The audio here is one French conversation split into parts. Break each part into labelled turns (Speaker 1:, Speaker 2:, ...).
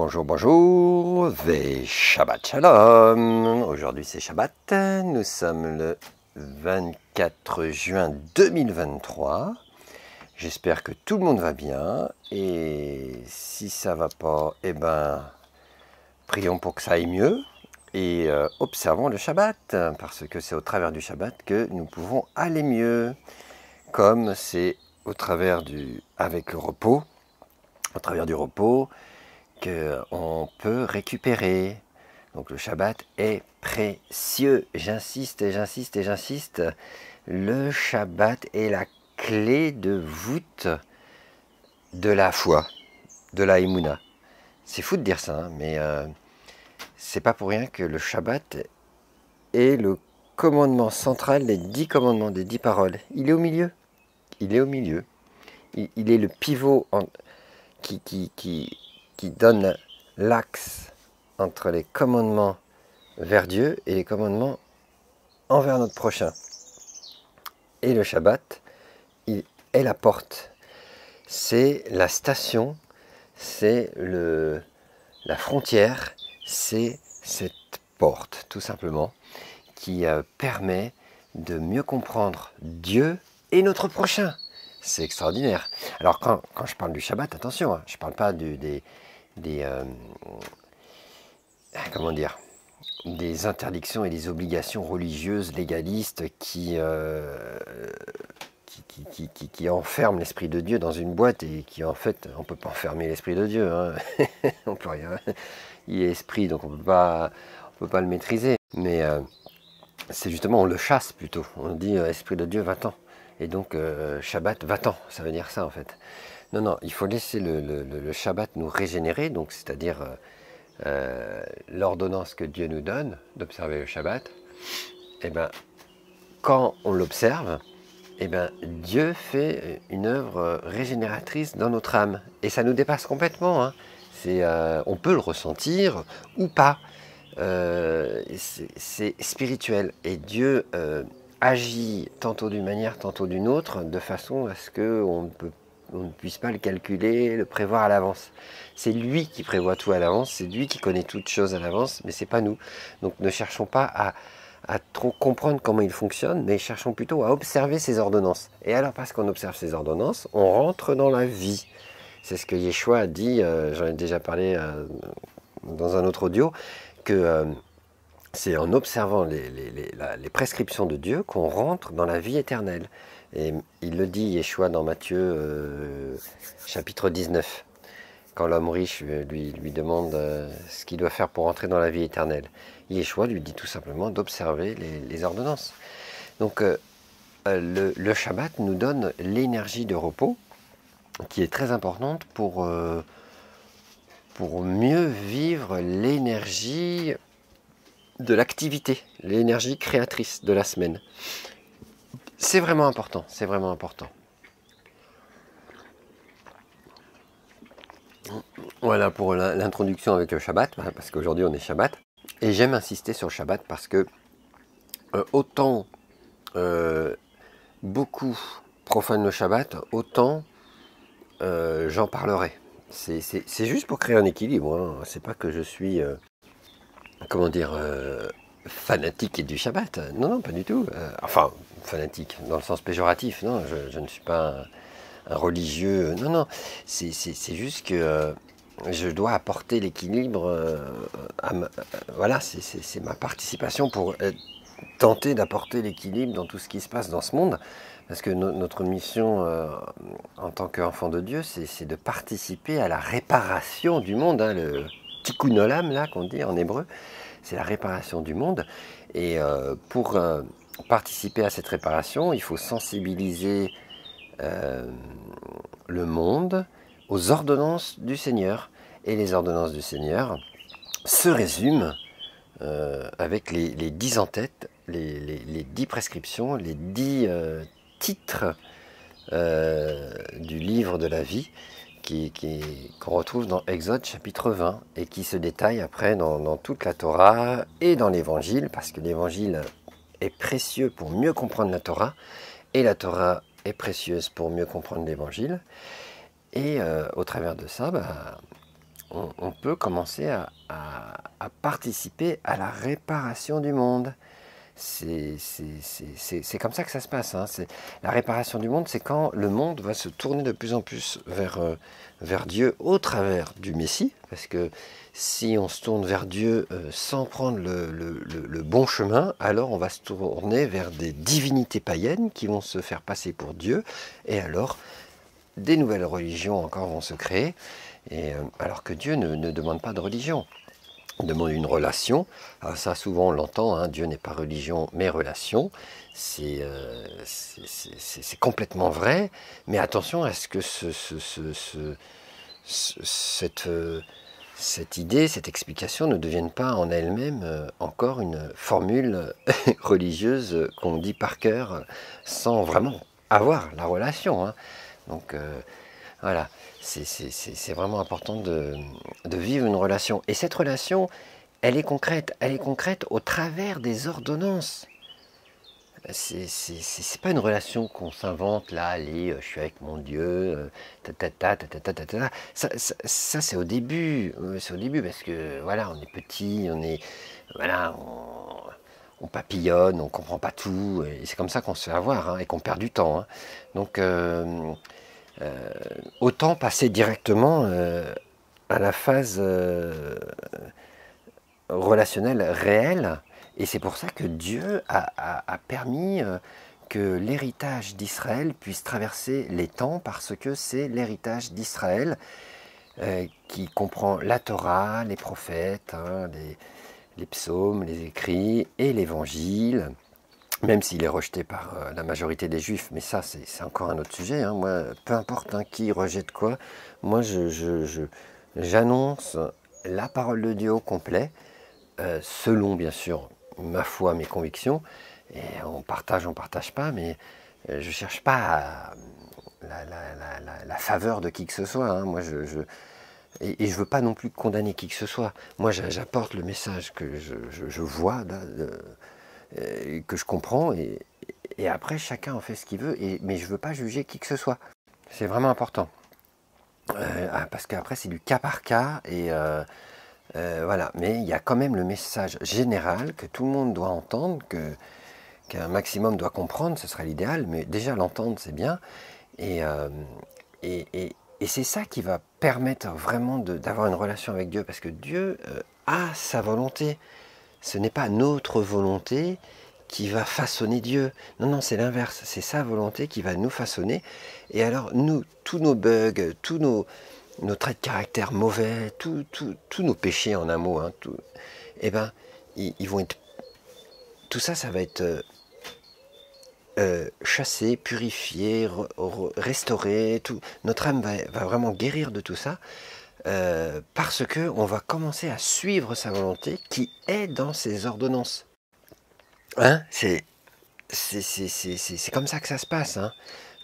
Speaker 1: Bonjour, bonjour, ve Shabbat Shalom. Aujourd'hui c'est Shabbat, nous sommes le 24 juin 2023. J'espère que tout le monde va bien et si ça va pas, eh ben, prions pour que ça aille mieux et observons le Shabbat parce que c'est au travers du Shabbat que nous pouvons aller mieux, comme c'est au travers avec le repos, au travers du repos, qu'on peut récupérer. Donc le Shabbat est précieux. J'insiste et j'insiste et j'insiste. Le Shabbat est la clé de voûte de la foi, de la Emouna. C'est fou de dire ça, hein, mais c'est pas pour rien que le Shabbat est le commandement central des 10 commandements, des 10 paroles. Il est au milieu. Il est au milieu. Il est le pivot qui donne l'axe entre les commandements vers Dieu et les commandements envers notre prochain. Et le Shabbat, il est la porte. C'est la station, c'est la frontière, c'est cette porte, tout simplement, qui permet de mieux comprendre Dieu et notre prochain. C'est extraordinaire. Alors quand je parle du Shabbat, attention, hein, je ne parle pas comment dire, des interdictions et des obligations religieuses légalistes qui enferment l'Esprit de Dieu dans une boîte et qui en fait, on ne peut pas enfermer l'Esprit de Dieu. Hein. On peut rien. Il est esprit, donc on peut pas le maîtriser. Mais c'est justement, on le chasse plutôt. On dit Esprit de Dieu, va-t'en. Et donc Shabbat, va-t'en, ça veut dire ça en fait. Non, il faut laisser le Shabbat nous régénérer, donc c'est-à-dire l'ordonnance que Dieu nous donne d'observer le Shabbat. Et ben, quand on l'observe, et ben, Dieu fait une œuvre régénératrice dans notre âme. Et ça nous dépasse complètement. Hein. On peut le ressentir ou pas. C'est spirituel. Et Dieu agit tantôt d'une manière, tantôt d'une autre, de façon à ce qu'on ne puisse pas le calculer, le prévoir à l'avance. C'est lui qui prévoit tout à l'avance, c'est lui qui connaît toutes choses à l'avance, mais c'est pas nous. Donc ne cherchons pas à trop comprendre comment il fonctionne, mais cherchons plutôt à observer ses ordonnances. Et alors, parce qu'on observe ses ordonnances, on rentre dans la vie. C'est ce que Yeshua a dit, j'en ai déjà parlé dans un autre audio, que c'est en observant les prescriptions de Dieu qu'on rentre dans la vie éternelle. Et il le dit, Yeshua, dans Matthieu chapitre 19, quand l'homme riche lui demande ce qu'il doit faire pour entrer dans la vie éternelle. Yeshua lui dit tout simplement d'observer les ordonnances. Donc le Shabbat nous donne l'énergie de repos, qui est très importante pour mieux vivre l'énergie de l'activité, l'énergie créatrice de la semaine. C'est vraiment important, c'est vraiment important. Voilà pour l'introduction avec le Shabbat, parce qu'aujourd'hui on est Shabbat. Et j'aime insister sur le Shabbat parce que autant beaucoup profanent le Shabbat, autant j'en parlerai. C'est juste pour créer un équilibre, hein. C'est pas que je suis... comment dire, fanatique du Shabbat. Non, pas du tout. Enfin, fanatique, dans le sens péjoratif. Non, je ne suis pas un religieux. Non, c'est juste que je dois apporter l'équilibre. Voilà, c'est ma participation pour tenter d'apporter l'équilibre dans tout ce qui se passe dans ce monde. Parce que notre mission en tant qu'enfant de Dieu, c'est de participer à la réparation du monde. Hein, le tikkun olam, là, qu'on dit en hébreu. C'est la réparation du monde. Et pour participer à cette réparation, il faut sensibiliser le monde aux ordonnances du Seigneur. Et les ordonnances du Seigneur se résument avec les 10 en-têtes, les 10 prescriptions, les 10 titres du livre de la vie qu'on retrouve dans Exode chapitre 20 et qui se détaille après dans toute la Torah et dans l'Évangile, parce que l'Évangile est précieux pour mieux comprendre la Torah et la Torah est précieuse pour mieux comprendre l'Évangile. Et au travers de ça, on peut commencer à participer à la réparation du monde. C'est comme ça que ça se passe. Hein. La réparation du monde, c'est quand le monde va se tourner de plus en plus vers Dieu au travers du Messie. Parce que si on se tourne vers Dieu sans prendre le bon chemin, alors on va se tourner vers des divinités païennes qui vont se faire passer pour Dieu. Et alors, des nouvelles religions encore vont se créer. Alors que Dieu ne demande pas de religion. On demande une relation. Alors ça, souvent, on l'entend, hein, Dieu n'est pas religion, mais relation. C'est complètement vrai. Mais attention à ce que cette idée, cette explication ne devienne pas en elle-même encore une formule religieuse qu'on dit par cœur sans vraiment avoir la relation. Hein. Donc, voilà, c'est vraiment important de vivre une relation. Et cette relation, elle est concrète au travers des ordonnances. C'est pas une relation qu'on s'invente, là, allez, je suis avec mon Dieu, Ça, c'est au début, parce que, voilà, on est petit, voilà, on papillonne, on comprend pas tout, et c'est comme ça qu'on se fait avoir, hein, et qu'on perd du temps. Hein. Donc, autant passer directement à la phase relationnelle réelle. Et c'est pour ça que Dieu a permis que l'héritage d'Israël puisse traverser les temps, parce que c'est l'héritage d'Israël qui comprend la Torah, les prophètes, hein, les psaumes, les écrits et l'évangile. Même s'il est rejeté par la majorité des juifs, mais ça c'est encore un autre sujet. Hein. Moi, peu importe hein, qui rejette quoi, moi j'annonce la parole de Dieu au complet, selon bien sûr ma foi, mes convictions. Et on partage pas, mais je ne cherche pas la faveur de qui que ce soit. Hein. Moi, et je ne veux pas non plus condamner qui que ce soit. Moi, j'apporte le message que je vois, que je comprends, et après chacun en fait ce qu'il veut, mais je ne veux pas juger qui que ce soit. C'est vraiment important. Parce qu'après c'est du cas par cas, et voilà. Mais il y a quand même le message général que tout le monde doit entendre, qu'un maximum doit comprendre, ce serait l'idéal, mais déjà l'entendre c'est bien, et c'est ça qui va permettre vraiment d'avoir une relation avec Dieu, parce que Dieu a sa volonté. Ce n'est pas notre volonté qui va façonner Dieu. Non, non, c'est l'inverse. C'est sa volonté qui va nous façonner. Et alors, nous, tous nos bugs, tous nos traits de caractère mauvais, tous nos péchés en un mot, hein, eh ben, ils vont être... Tout ça, ça va être chassé, purifié, restauré. Notre âme va vraiment guérir de tout ça. Parce que on va commencer à suivre sa volonté qui est dans ses ordonnances. Hein, c'est comme ça que ça se passe. Hein.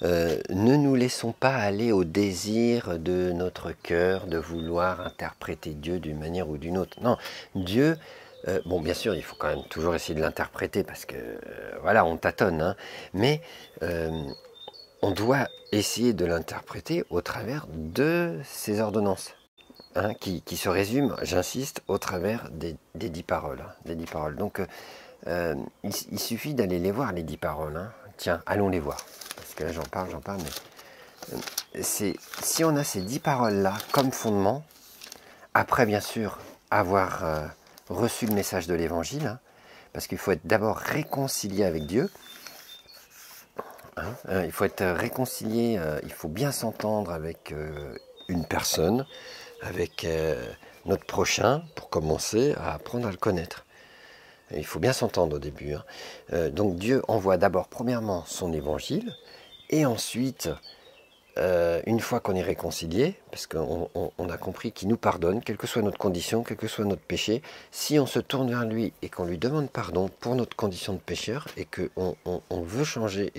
Speaker 1: Ne nous laissons pas aller au désir de notre cœur de vouloir interpréter Dieu d'une manière ou d'une autre. Non, Dieu, bon, bien sûr, il faut quand même toujours essayer de l'interpréter, parce que, voilà, on tâtonne, hein, mais on doit essayer de l'interpréter au travers de ses ordonnances. Hein, qui se résume, j'insiste, au travers des 10 paroles. Hein, des 10 paroles. Donc, il suffit d'aller les voir, les 10 paroles. Hein. Tiens, allons les voir. Parce que là, j'en parle, mais si on a ces 10 paroles-là comme fondement, après, bien sûr, avoir reçu le message de l'Évangile, hein, parce qu'il faut être d'abord réconcilié avec Dieu. Hein, il faut être réconcilié, il faut bien s'entendre avec une personne, avec notre prochain, pour commencer à apprendre à le connaître. Et il faut bien s'entendre au début. Hein. Donc Dieu envoie d'abord, premièrement, son évangile, et ensuite, une fois qu'on est réconcilié, parce qu'on a compris qu'il nous pardonne, quelle que soit notre condition, quel que soit notre péché, si on se tourne vers lui et qu'on lui demande pardon pour notre condition de pécheur, et qu'on veut changer,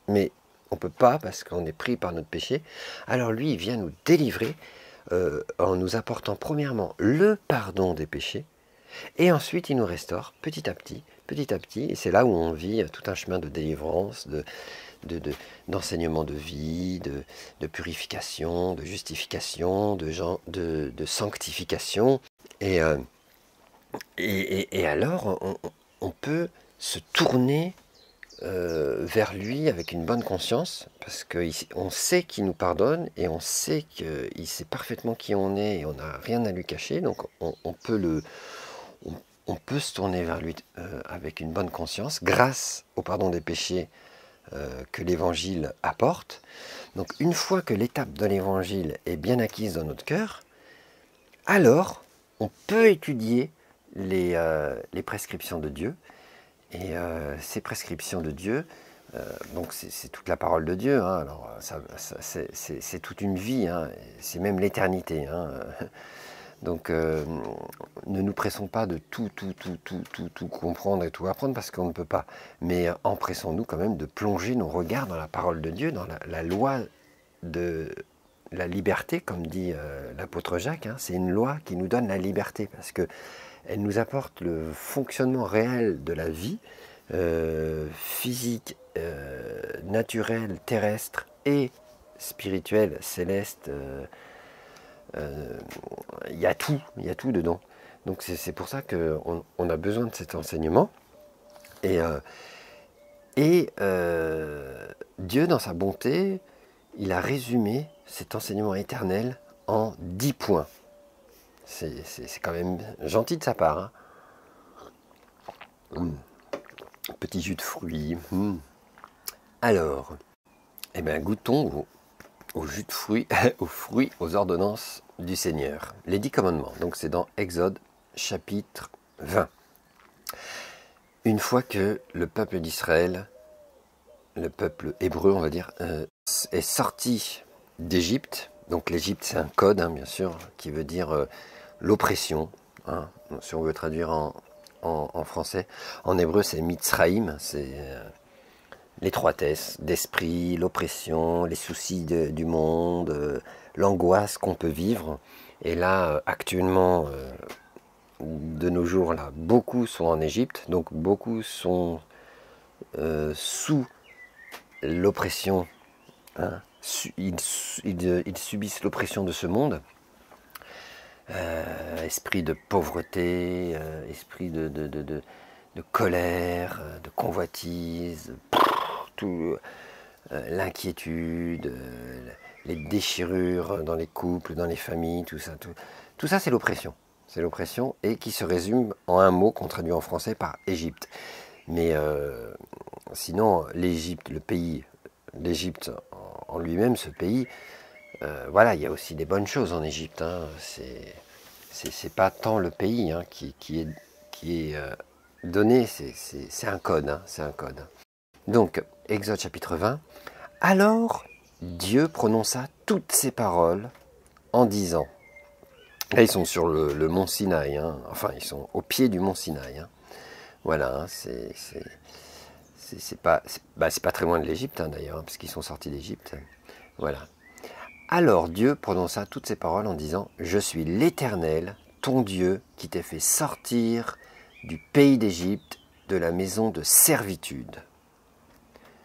Speaker 1: mais on ne peut pas parce qu'on est pris par notre péché, alors lui, il vient nous délivrer en nous apportant premièrement le pardon des péchés, et ensuite il nous restaure petit à petit, et c'est là où on vit tout un chemin de délivrance, d'enseignement de vie, de purification, de justification, de sanctification. Et alors, on peut se tourner vers lui avec une bonne conscience, parce qu'on sait qu'il nous pardonne, et on sait qu'il sait parfaitement qui on est, et on n'a rien à lui cacher, donc on peut se tourner vers lui avec une bonne conscience, grâce au pardon des péchés que l'Évangile apporte. Donc une fois que l'étape de l'Évangile est bien acquise dans notre cœur, alors on peut étudier les prescriptions de Dieu. Et ces prescriptions de Dieu, donc c'est toute la parole de Dieu, hein, alors c'est toute une vie, hein, c'est même l'éternité. Hein. Donc ne nous pressons pas de tout comprendre et tout apprendre, parce qu'on ne peut pas. Mais empressons-nous quand même de plonger nos regards dans la parole de Dieu, dans la loi de la liberté, comme dit l'apôtre Jacques. Hein. C'est une loi qui nous donne la liberté, parce que elle nous apporte le fonctionnement réel de la vie, physique, naturelle, terrestre et spirituelle, céleste. Il y a tout dedans. Donc c'est pour ça qu'on a besoin de cet enseignement. Et Dieu, dans sa bonté, il a résumé cet enseignement éternel en 10 points. C'est quand même gentil de sa part. Hein. Petit jus de fruits. Alors, goûtons au jus de fruits, aux fruits, aux ordonnances du Seigneur. Les 10 commandements. Donc c'est dans Exode chapitre 20. Une fois que le peuple d'Israël, le peuple hébreu, on va dire, est sorti d'Égypte. Donc l'Égypte, c'est un code, hein, bien sûr, qui veut dire l'oppression, hein, si on veut traduire en français. En hébreu, c'est Mitzraïm, c'est l'étroitesse d'esprit, l'oppression, les soucis du monde, l'angoisse qu'on peut vivre. Et là, actuellement, de nos jours, là, beaucoup sont en Égypte, donc beaucoup sont sous l'oppression. Hein. Ils subissent l'oppression de ce monde. Esprit de pauvreté, esprit de colère, de convoitise, l'inquiétude, les déchirures dans les couples, dans les familles, tout ça c'est l'oppression. C'est l'oppression, et qui se résume en un mot qu'on traduit en français par Égypte. Mais sinon, l'Égypte, le pays, l'Égypte en lui-même, ce pays, voilà, il y a aussi des bonnes choses en Égypte. Hein. C'est pas tant le pays, hein, qui est donné, c'est un code. Hein, c'est un code. Donc, Exode chapitre 20. Alors, Dieu prononça toutes ces paroles en disant. Là, ils sont sur le mont Sinaï. Hein. Enfin, ils sont au pied du mont Sinaï. Hein. Voilà, hein, c'est pas très loin de l'Égypte, hein, d'ailleurs, hein, parce qu'ils sont sortis d'Égypte. Voilà. Alors Dieu prononça toutes ces paroles en disant « Je suis l'Éternel, ton Dieu, qui t'ai fait sortir du pays d'Égypte, de la maison de servitude. »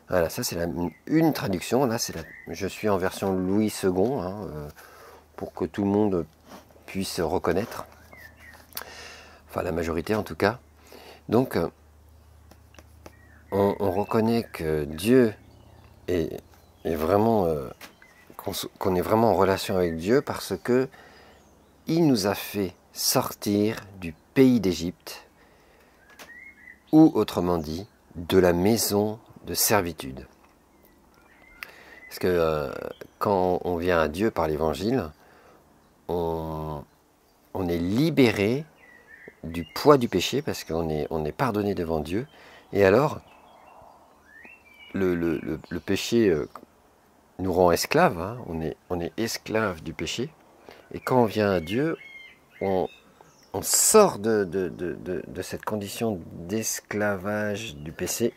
Speaker 1: Voilà, ça c'est une traduction. Là, je suis en version Louis II, hein, pour que tout le monde puisse reconnaître. Enfin, la majorité en tout cas. Donc, on reconnaît que Dieu est vraiment... qu'on est vraiment en relation avec Dieu, parce que il nous a fait sortir du pays d'Égypte, ou autrement dit, de la maison de servitude. Parce que quand on vient à Dieu par l'Évangile, on est libéré du poids du péché, parce qu'on est pardonné devant Dieu. Et alors, le péché nous rend esclaves, hein. On est esclave du péché. Et quand on vient à Dieu, on sort de cette condition d'esclavage du péché.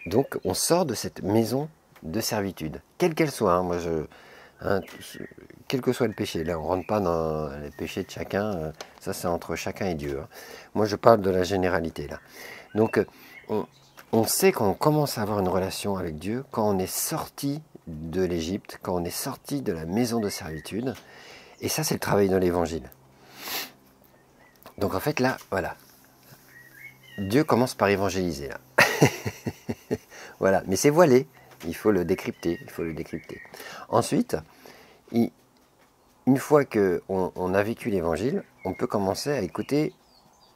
Speaker 1: Donc on sort de cette maison de servitude, quelle qu'elle soit. Hein, quel que soit le péché. Là, on ne rentre pas dans les péchés de chacun. Ça, c'est entre chacun et Dieu. Hein. Moi, je parle de la généralité, là. Donc, on sait qu'on commence à avoir une relation avec Dieu quand on est sorti de l'Égypte, quand on est sorti de la maison de servitude. Et ça, c'est le travail de l'Évangile. Donc en fait, là, voilà. Dieu commence par évangéliser, là. Voilà, mais c'est voilé. Il faut le décrypter, Ensuite, une fois qu'on a vécu l'Évangile, on peut commencer à écouter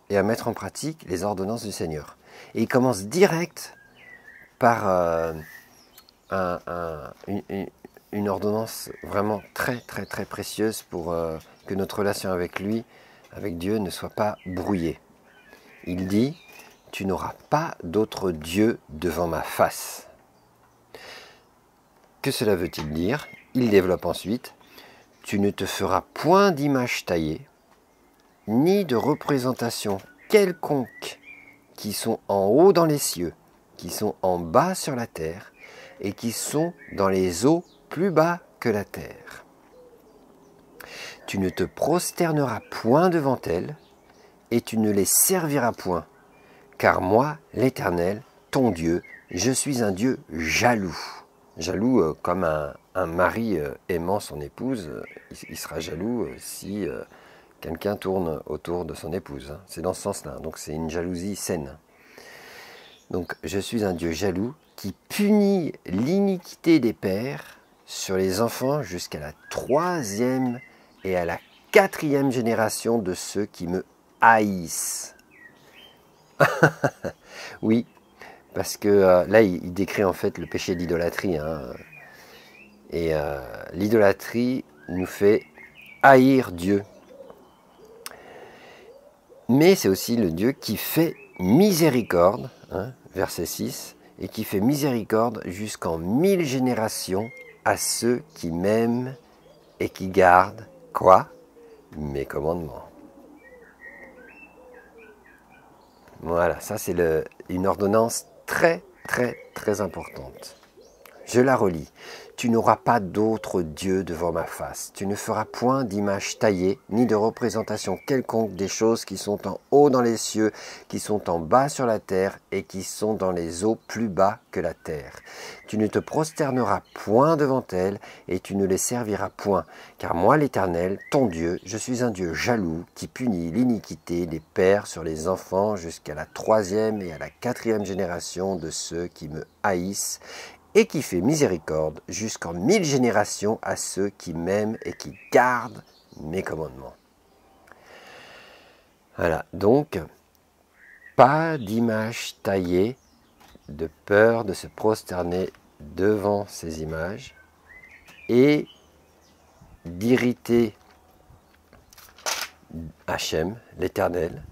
Speaker 1: et à mettre en pratique les ordonnances du Seigneur. Et il commence direct par une ordonnance vraiment très très très précieuse pour que notre relation avec lui, avec Dieu, ne soit pas brouillée. Il dit, tu n'auras pas d'autre Dieu devant ma face. Que cela veut-il dire? Il développe ensuite, tu ne te feras point d'image taillée, ni de représentation quelconque qui sont en haut dans les cieux, qui sont en bas sur la terre, et qui sont dans les eaux plus bas que la terre. Tu ne te prosterneras point devant elles, et tu ne les serviras point, car moi, l'Éternel, ton Dieu, je suis un Dieu jaloux. Jaloux comme un mari aimant son épouse, il sera jaloux si quelqu'un tourne autour de son épouse. C'est dans ce sens-là, donc c'est une jalousie saine. Donc je suis un Dieu jaloux qui punit l'iniquité des pères sur les enfants jusqu'à la 3e et à la 4e génération de ceux qui me haïssent. Oui, parce que là il décrit en fait le péché d'idolâtrie. Et l'idolâtrie nous fait haïr Dieu. Mais c'est aussi le Dieu qui fait miséricorde, verset 6, et qui fait miséricorde jusqu'en 1000 générations à ceux qui m'aiment et qui gardent, quoi? Mes commandements. Voilà, ça c'est une ordonnance très très très importante. Je la relis. Tu n'auras pas d'autre Dieu devant ma face. Tu ne feras point d'image taillée, ni de représentation quelconque des choses qui sont en haut dans les cieux, qui sont en bas sur la terre, et qui sont dans les eaux plus bas que la terre. Tu ne te prosterneras point devant elles, et tu ne les serviras point. Car moi, l'Éternel, ton Dieu, je suis un Dieu jaloux, qui punit l'iniquité des pères sur les enfants jusqu'à la 3e et à la 4e génération de ceux qui me haïssent, et qui fait miséricorde jusqu'en 1000 générations à ceux qui m'aiment et qui gardent mes commandements. Voilà, donc, pas d'image taillée, de peur de se prosterner devant ces images, et d'irriter Hachem, l'Éternel,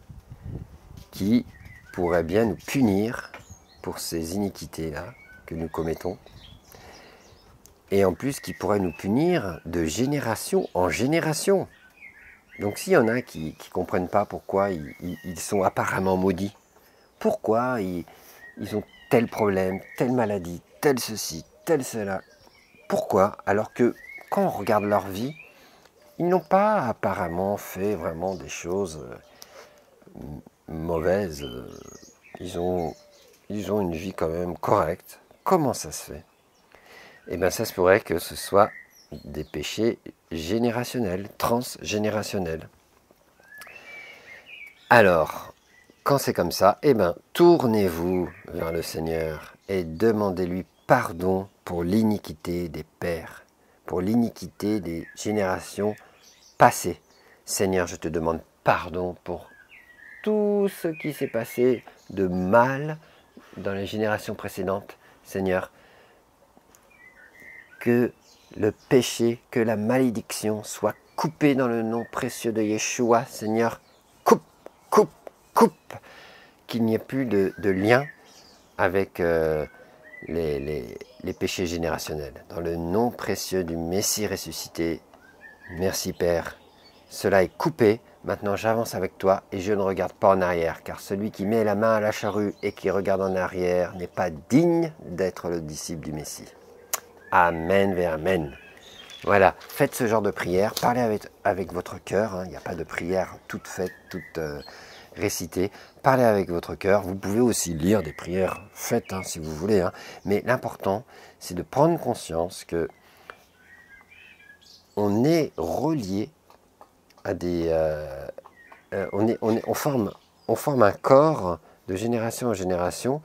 Speaker 1: qui pourrait bien nous punir pour ces iniquités-là que nous commettons, et en plus qui pourrait nous punir de génération en génération. Donc s'il y en a qui ne comprennent pas pourquoi ils sont apparemment maudits, pourquoi ils ont tel problème, telle maladie, tel ceci, tel cela, pourquoi? Alors que quand on regarde leur vie, ils n'ont pas apparemment fait vraiment des choses mauvaises. Ils ont une vie quand même correcte. Comment ça se fait? Eh bien, ça se pourrait que ce soit des péchés générationnels, transgénérationnels. Alors, quand c'est comme ça, eh bien, tournez-vous vers le Seigneur et demandez-lui pardon pour l'iniquité des pères, pour l'iniquité des générations passées. Seigneur, je te demande pardon pour tout ce qui s'est passé de mal dans les générations précédentes. Seigneur, que le péché, que la malédiction soit coupée dans le nom précieux de Yeshua. Seigneur, coupe, coupe, coupe, qu'il n'y ait plus de lien avec les péchés générationnels. Dans le nom précieux du Messie ressuscité, merci Père, cela est coupé. Maintenant j'avance avec toi et je ne regarde pas en arrière, car celui qui met la main à la charrue et qui regarde en arrière n'est pas digne d'être le disciple du Messie. Amen et amen. Voilà, faites ce genre de prière, parlez avec votre cœur, il n'y a pas de prière toute faite, toute réciter, parler avec votre cœur. Vous pouvez aussi lire des prières faites hein, si vous voulez. Hein. Mais l'important, c'est de prendre conscience que on est relié à des... on forme un corps de génération en génération.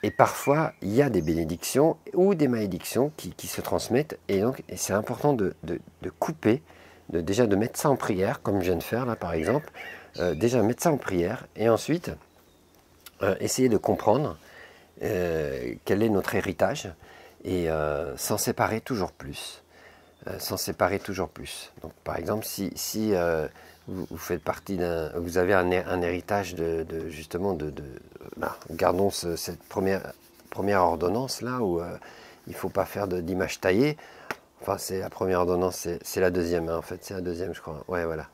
Speaker 1: Et parfois, il y a des bénédictions ou des malédictions qui se transmettent. Et donc, c'est important de couper, déjà de mettre ça en prière, comme je viens de faire là par exemple. Déjà mettre ça en prière et ensuite essayer de comprendre quel est notre héritage et s'en séparer toujours plus. Donc par exemple, si vous faites partie vous avez un héritage justement gardons cette première ordonnance là où il ne faut pas faire d'image taillée. Enfin, c'est la première ordonnance, c'est la deuxième, hein, en fait, c'est la deuxième, je crois. Ouais, voilà.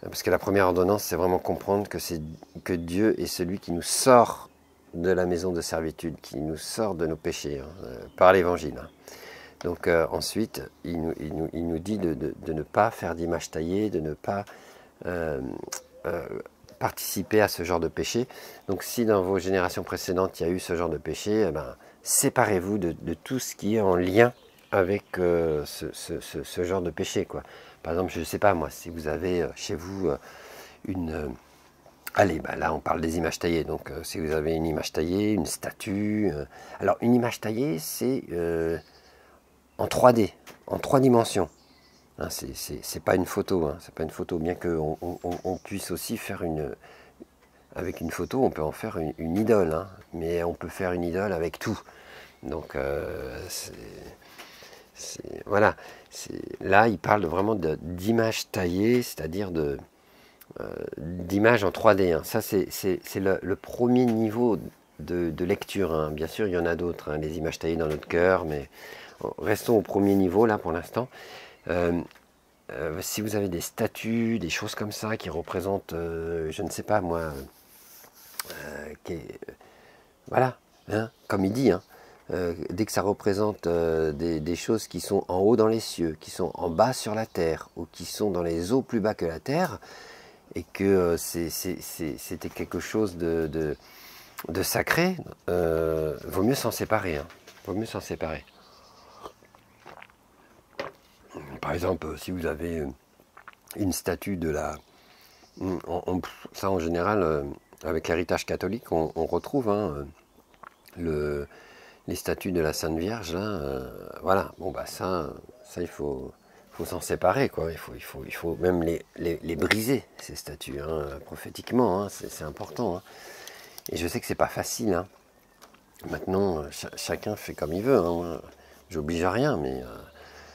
Speaker 1: Parce que la première ordonnance, c'est vraiment comprendre que Dieu est celui qui nous sort de la maison de servitude, qui nous sort de nos péchés, hein, par l'évangile. Hein. Donc ensuite, il nous dit de ne pas faire d'image taillée, de ne pas participer à ce genre de péché. Donc si dans vos générations précédentes, il y a eu ce genre de péché, eh ben, séparez-vous de tout ce qui est en lien avec ce genre de péché, quoi. Par exemple, je ne sais pas moi, si vous avez chez vous allez, bah là on parle des images taillées, donc si vous avez une image taillée, une statue... alors une image taillée, c'est en 3D, en 3 dimensions. Hein, c'est pas une photo, hein, c'est pas une photo, bien qu'on puisse aussi faire avec une photo, on peut en faire une idole, hein, mais on peut faire une idole avec tout. Donc voilà, là il parle vraiment d'images taillées, c'est-à-dire d'images en 3D. Hein. Ça c'est le premier niveau de lecture. Hein. Bien sûr il y en a d'autres, hein, les images taillées dans notre cœur, mais restons au premier niveau là pour l'instant. Si vous avez des statues, des choses comme ça qui représentent, je ne sais pas moi, voilà, hein, comme il dit, hein, dès que ça représente des choses qui sont en haut dans les cieux, qui sont en bas sur la terre, ou qui sont dans les eaux plus bas que la terre, et que c'était quelque chose de sacré, vaut mieux s'en séparer. Hein, vaut mieux s'en séparer. Par exemple, si vous avez une statue de la... ça en général, avec l'héritage catholique, on retrouve hein, les statues de la Sainte Vierge. Là, voilà, bon bah ça il faut s'en séparer, quoi. Il faut même les briser, ces statues, hein, prophétiquement, hein, c'est important. Hein. Et je sais que c'est pas facile. Hein. Maintenant, chacun fait comme il veut. Hein. J'oblige à rien, mais...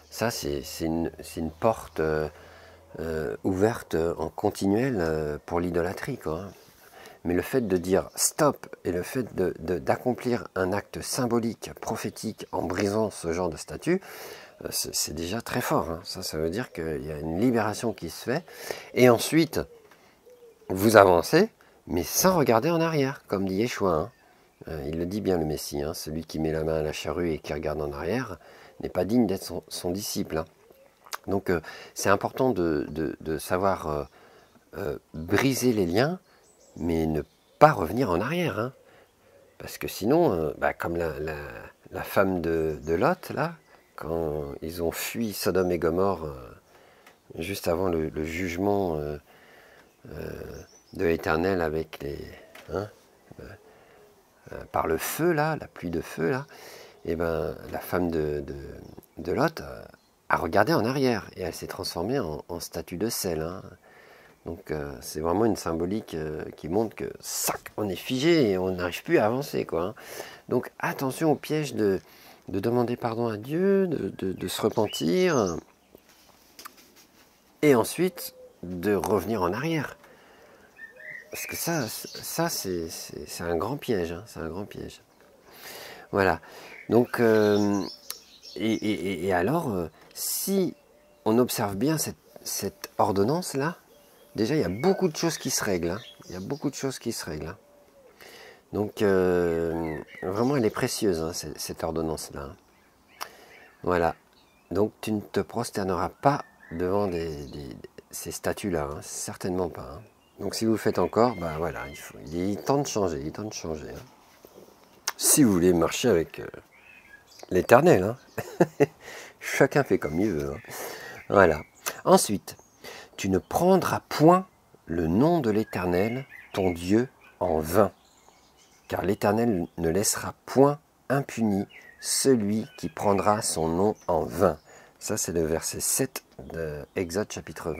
Speaker 1: ça, c'est une porte ouverte en continuel pour l'idolâtrie, quoi. Mais le fait de dire stop et le fait d'accomplir un acte symbolique, prophétique, en brisant ce genre de statut, c'est déjà très fort. Hein. Ça veut dire qu'il y a une libération qui se fait. Et ensuite, vous avancez, mais sans regarder en arrière, comme dit Yeshua. Hein. Il le dit bien, le Messie. Hein. Celui qui met la main à la charrue et qui regarde en arrière n'est pas digne d'être son disciple. Hein. Donc c'est important de savoir briser les liens, mais ne pas revenir en arrière. Hein. Parce que sinon, comme la femme de Lot, là, quand ils ont fui Sodome et Gomorrhe, juste avant le jugement de l'Éternel avec hein, par le feu, là, la pluie de feu, là, et ben la femme de Lot a regardé en arrière et elle s'est transformée en statue de sel. Hein. Donc c'est vraiment une symbolique qui montre que sac, on est figé et on n'arrive plus à avancer, quoi. Hein. Donc attention au piège de demander pardon à Dieu, de se repentir et ensuite de revenir en arrière. Parce que ça c'est un grand piège. Hein. C'est un grand piège. Voilà. Donc, et alors, si on observe bien cette ordonnance-là, déjà, il y a beaucoup de choses qui se règlent. Hein. Il y a beaucoup de choses qui se règlent. Hein. Donc, vraiment, elle est précieuse, hein, cette ordonnance-là. Hein. Voilà. Donc, tu ne te prosterneras pas devant ces statuts-là, hein, certainement pas. Hein. Donc si vous le faites encore, bah voilà, il est temps de changer, il est temps de changer. Hein. Si vous voulez marcher avec l'Éternel, hein. Chacun fait comme il veut. Hein. Voilà. Ensuite, tu ne prendras point le nom de l'Éternel, ton Dieu, en vain, car l'Éternel ne laissera point impuni celui qui prendra son nom en vain. Ça, c'est le verset 7 de Exode chapitre 20.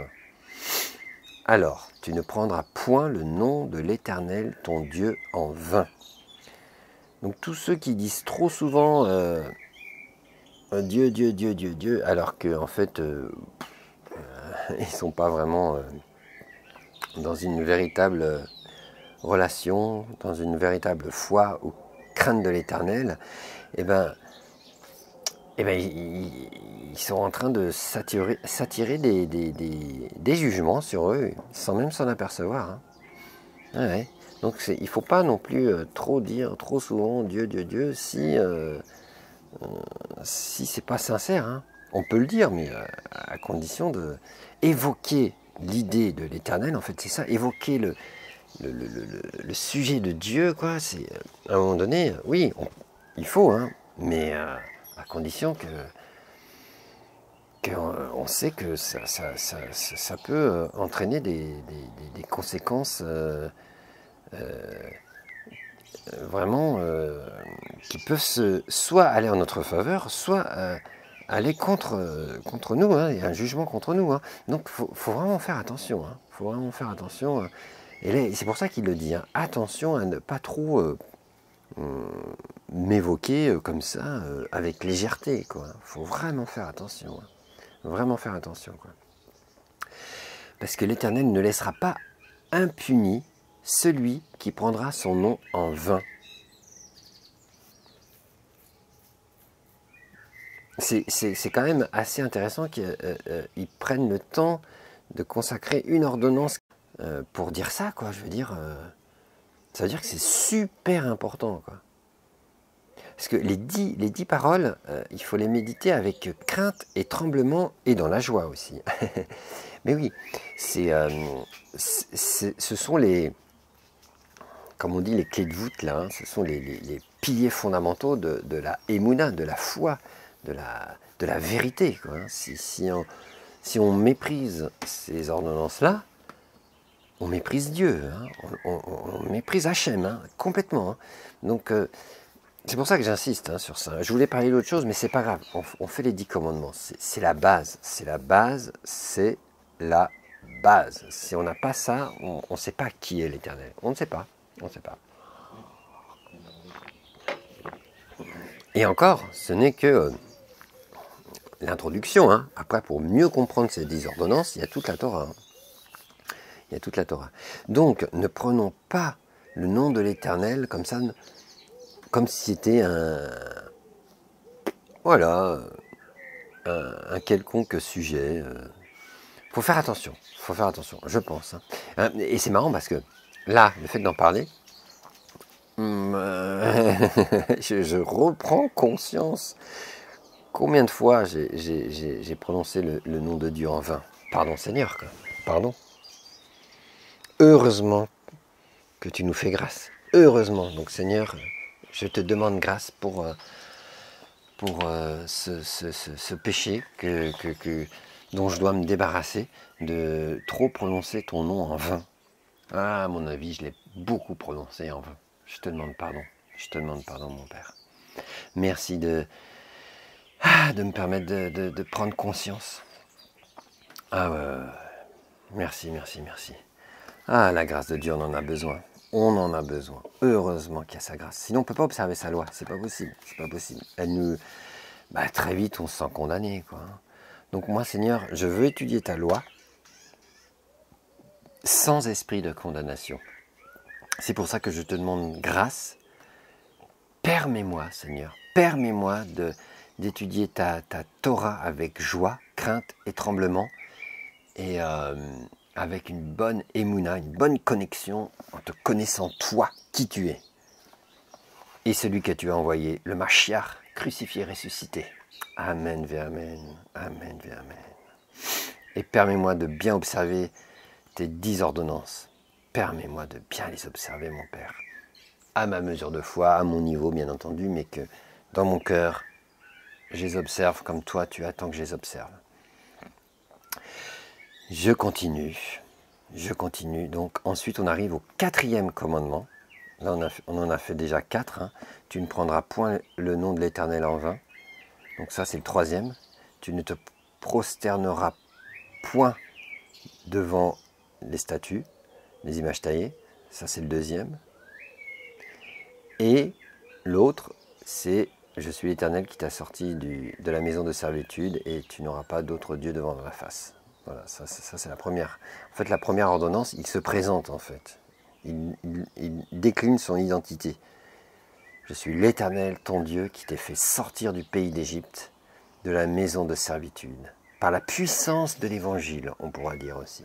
Speaker 1: Alors, tu ne prendras point le nom de l'Éternel, ton Dieu, en vain. Donc, tous ceux qui disent trop souvent Dieu, Dieu, Dieu, Dieu, Dieu, alors qu'en fait, ils ne sont pas vraiment dans une véritable relation, dans une véritable foi ou crainte de l'Éternel, eh ben, ils sont en train de s'attirer des jugements sur eux, sans même s'en apercevoir. Hein. Ouais. Donc il ne faut pas non plus trop dire, trop souvent Dieu, Dieu, Dieu, si c'est pas sincère. Hein. On peut le dire, mais à condition de évoquer l'idée de l'Éternel. En fait, c'est ça, évoquer le sujet de Dieu, quoi. C'est à un moment donné, oui, il faut, hein, mais à condition qu'on sait que ça peut entraîner des conséquences vraiment qui peuvent soit aller en notre faveur, soit aller contre nous. Hein, il y a un jugement contre nous. Hein. Donc il faut vraiment faire attention. Hein, faut vraiment faire attention. Et c'est pour ça qu'il le dit. Hein, attention à ne pas trop m'évoquer comme ça, avec légèreté. Il faut vraiment faire attention. Hein. Vraiment faire attention. Quoi. Parce que l'Éternel ne laissera pas impuni celui qui prendra son nom en vain. C'est quand même assez intéressant qu'ils prennent le temps de consacrer une ordonnance pour dire ça, quoi. Je veux dire, ça veut dire que c'est super important, quoi. Parce que les 10 paroles, il faut les méditer avec crainte et tremblement et dans la joie aussi. Mais oui, ce sont les, comme on dit, les clés de voûte, là, hein, ce sont les piliers fondamentaux de la émouna, de la foi, de la vérité. Quoi, hein. Si on méprise ces ordonnances-là, on méprise Dieu, hein, on méprise Hachem, hein, complètement. Hein. Donc, c'est pour ça que j'insiste hein, sur ça. Je voulais parler d'autre chose, mais c'est pas grave. On fait les 10 commandements. C'est la base. C'est la base. C'est la base. Si on n'a pas ça, on ne sait pas qui est l'Éternel. On ne sait pas. On ne sait pas. Et encore, ce n'est que l'introduction. Hein. Après, pour mieux comprendre ces 10 ordonnances, il y a toute la Torah. Hein. Il y a toute la Torah. Donc, ne prenons pas le nom de l'Éternel comme ça, comme si c'était un quelconque sujet. Faut faire attention, je pense. Hein. Et c'est marrant parce que là, le fait d'en parler, je reprends conscience. Combien de fois j'ai prononcé le nom de Dieu en vain? Pardon Seigneur, quoi. Pardon. Heureusement que tu nous fais grâce. Heureusement. Donc Seigneur, je te demande grâce pour ce péché dont je dois me débarrasser, de trop prononcer ton nom en vain. Ah, à mon avis, je l'ai beaucoup prononcé en vain. Je te demande pardon. Je te demande pardon, mon Père. Merci de me permettre de prendre conscience. Ah ouais. Merci, merci, merci. Ah, la grâce de Dieu, on en a besoin. On en a besoin. Heureusement qu'il y a sa grâce. Sinon, on ne peut pas observer sa loi. C'est pas possible. C'est pas possible. Elle nous... très vite, on se sent condamné, quoi. Donc moi, Seigneur, je veux étudier ta loi sans esprit de condamnation. C'est pour ça que je te demande grâce. Permets-moi, Seigneur, permets-moi d'étudier ta Torah avec joie, crainte et tremblement, et avec une bonne émouna, une bonne connexion en te connaissant toi, qui tu es, et celui que tu as envoyé, le Mashiach, crucifié, ressuscité. Amen, ve amen, amen, ve amen. Et permets-moi de bien observer tes 10 ordonnances. Permets-moi de bien les observer, mon Père. À ma mesure de foi, à mon niveau, bien entendu, mais que dans mon cœur, je les observe comme toi, tu attends que je les observe. Je continue. Donc ensuite, on arrive au 4e commandement. Là, on en a fait déjà 4. Hein. Tu ne prendras point le nom de l'Éternel en vain. Donc ça, c'est le 3e. Tu ne te prosterneras point devant les statues, les images taillées. Ça, c'est le 2e. Et l'autre, c'est « Je suis l'Éternel qui t'a sorti de la maison de servitude et tu n'auras pas d'autre Dieu devant ma face. » Voilà, ça c'est la première. En fait, la première ordonnance, il se présente en fait. Il décline son identité. Je suis l'Éternel, ton Dieu, qui t'ai fait sortir du pays d'Égypte, de la maison de servitude. Par la puissance de l'Évangile, on pourra dire aussi.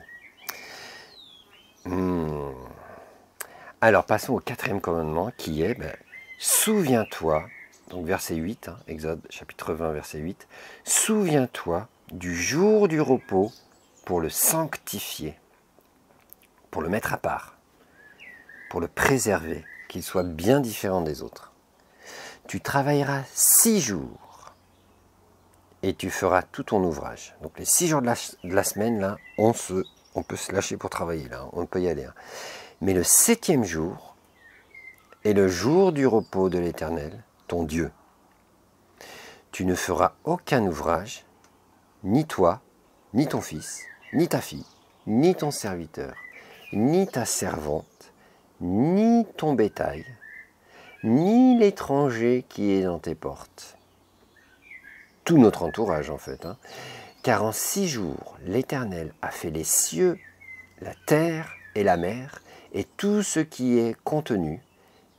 Speaker 1: Alors, passons au 4e commandement, qui est, souviens-toi, donc verset 8, hein, Exode chapitre 20, verset 8, souviens-toi du jour du repos pour le sanctifier, pour le mettre à part, pour le préserver, qu'il soit bien différent des autres. Tu travailleras 6 jours et tu feras tout ton ouvrage. Donc les 6 jours de la semaine, là, on peut se lâcher pour travailler, là, on peut y aller. Hein. Mais le 7e jour est le jour du repos de l'Éternel, ton Dieu. Tu ne feras aucun ouvrage, ni toi, ni ton fils, ni ta fille, ni ton serviteur, ni ta servante, ni ton bétail, ni l'étranger qui est dans tes portes. Tout notre entourage en fait. Hein. Car en 6 jours, l'Éternel a fait les cieux, la terre et la mer, et tout ce qui est contenu,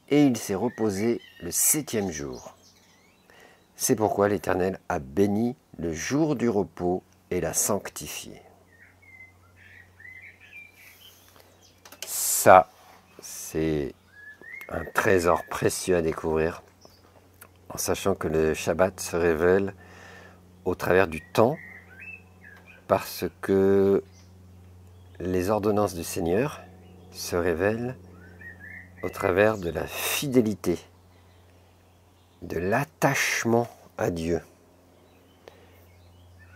Speaker 1: et il s'est reposé le 7e jour. C'est pourquoi l'Éternel a béni le jour du repos et l'a sanctifié. Ça, c'est un trésor précieux à découvrir, en sachant que le Shabbat se révèle au travers du temps, parce que les ordonnances du Seigneur se révèlent au travers de la fidélité, de l'attachement à Dieu,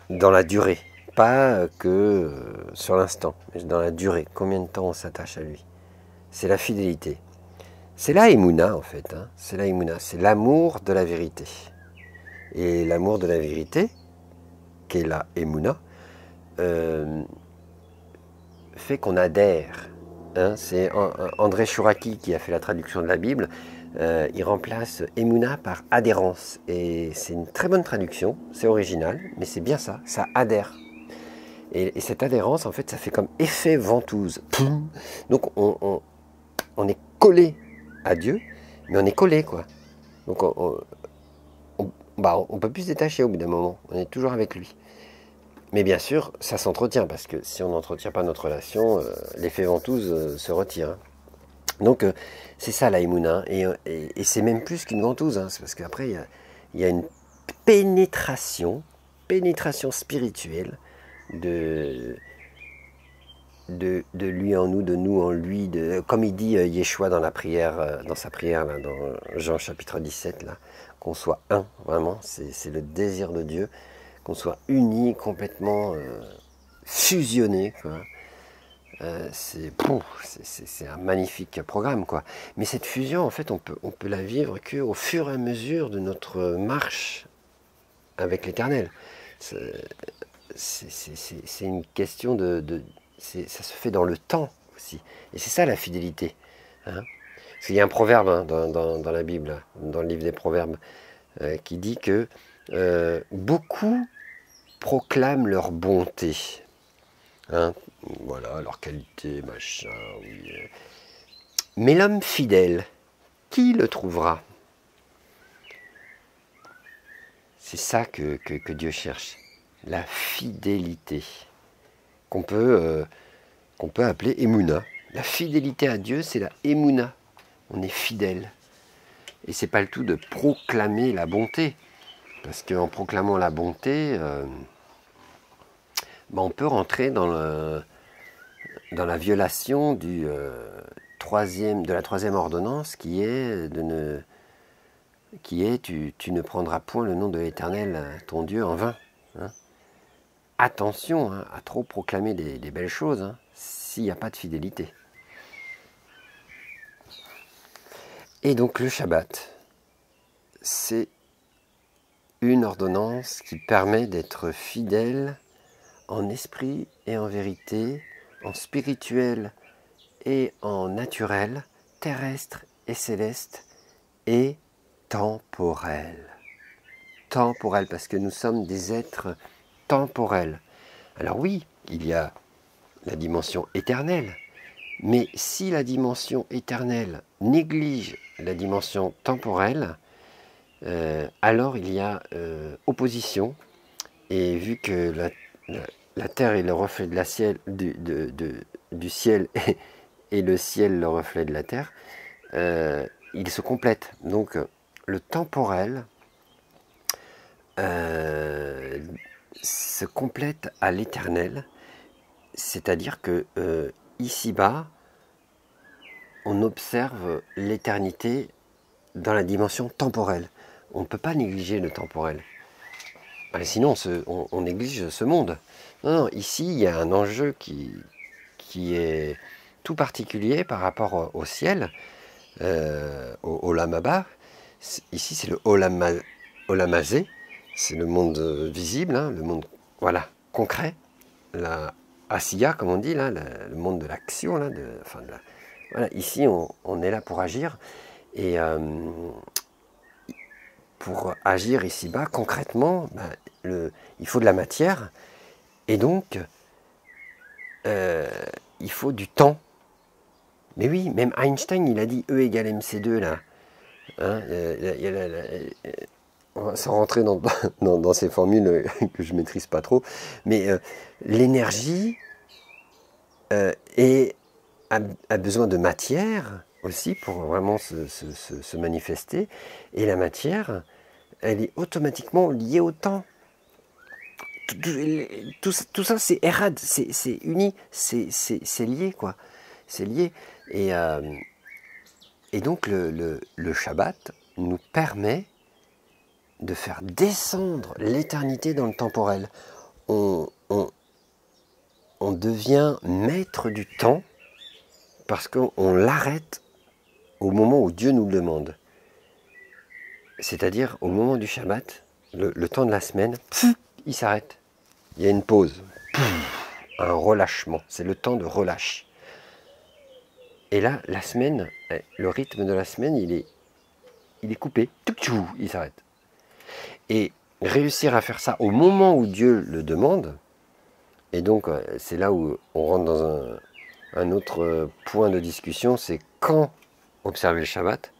Speaker 1: dans la durée, pas que sur l'instant, mais dans la durée, combien de temps on s'attache à lui. C'est la fidélité. C'est la Emouna en fait, hein. C'est la Emouna, c'est l'amour de la vérité. Et l'amour de la vérité, qui est la Emouna, fait qu'on adhère. Hein. C'est André Chouraki qui a fait la traduction de la Bible. Il remplace Emouna par adhérence. Et c'est une très bonne traduction, c'est original, mais c'est bien ça, ça adhère. Et cette adhérence, en fait, ça fait comme effet ventouse. Donc on est collé à Dieu, mais on est collé, quoi. Donc on peut plus se détacher au bout d'un moment, on est toujours avec lui. Mais bien sûr, ça s'entretient, parce que si on n'entretient pas notre relation, l'effet ventouse se retire. Donc c'est ça la Emouna, et c'est même plus qu'une ventouse, hein, c'est parce qu'après il y a une pénétration spirituelle de lui en nous, de nous en lui, comme il dit Yeshua dans la prière, dans sa prière là, dans Jean chapitre 17, là, qu'on soit un, vraiment, c'est le désir de Dieu, qu'on soit unis, complètement fusionnés, quoi. C'est un magnifique programme, quoi. Mais cette fusion, en fait, on peut la vivre qu'au fur et à mesure de notre marche avec l'Éternel. C'est une question ça se fait dans le temps aussi. Et c'est ça la fidélité. Hein. Parce qu'il y a un proverbe hein, dans la Bible, dans le livre des Proverbes, qui dit que beaucoup proclament leur bonté. Hein, voilà, leur qualité, machin, oui. Mais l'homme fidèle, qui le trouvera? C'est ça que Dieu cherche, la fidélité, qu'on peut appeler Emouna. La fidélité à Dieu, c'est la Emouna. On est fidèle. Et c'est pas le tout de proclamer la bonté, parce qu'en proclamant la bonté, on peut rentrer dans la violation de la troisième ordonnance qui est tu ne prendras point le nom de l'Éternel, ton Dieu, en vain. Hein. Attention à trop proclamer des belles choses s'il n'y a pas de fidélité. Et donc le Shabbat, c'est une ordonnance qui permet d'être fidèle en esprit et en vérité, en spirituel et en naturel, terrestre et céleste et temporel. Temporel, parce que nous sommes des êtres temporels. Alors oui, il y a la dimension éternelle, mais si la dimension éternelle néglige la dimension temporelle, alors il y a opposition, et vu que la terre est le reflet de du ciel et le ciel le reflet de la terre, ils se complètent. Donc le temporel se complète à l'éternel, c'est-à-dire que ici-bas, on observe l'éternité dans la dimension temporelle. On ne peut pas négliger le temporel. Sinon, on néglige ce monde. Non, ici, il y a un enjeu qui est tout particulier par rapport au ciel, au Olam Haba. Ici, c'est le Olam Hazé, c'est le monde visible, le monde concret, la Asiya, comme on dit, là, le monde de l'action. Voilà, ici, on est là pour agir. Et pour agir ici-bas, concrètement, il faut de la matière. Et donc, il faut du temps. Mais oui, même Einstein, il a dit E égale MC2, là. On va sans rentrer dans ces formules que je ne maîtrise pas trop. Mais l'énergie a besoin de matière aussi pour vraiment se manifester. Et la matière, elle est automatiquement liée au temps. Tout ça, c'est errad, c'est uni, c'est lié, quoi. C'est lié. Et donc, le Shabbat nous permet de faire descendre l'éternité dans le temporel. On devient maître du temps parce qu'on l'arrête au moment où Dieu nous le demande. C'est-à-dire, au moment du Shabbat, le temps de la semaine, il s'arrête. Il y a une pause, un relâchement. C'est le temps de relâche. Et là, la semaine, le rythme de la semaine, il est coupé. Il s'arrête. Et réussir à faire ça au moment où Dieu le demande, et donc c'est là où on rentre dans un autre point de discussion, c'est quand observer le Shabbat.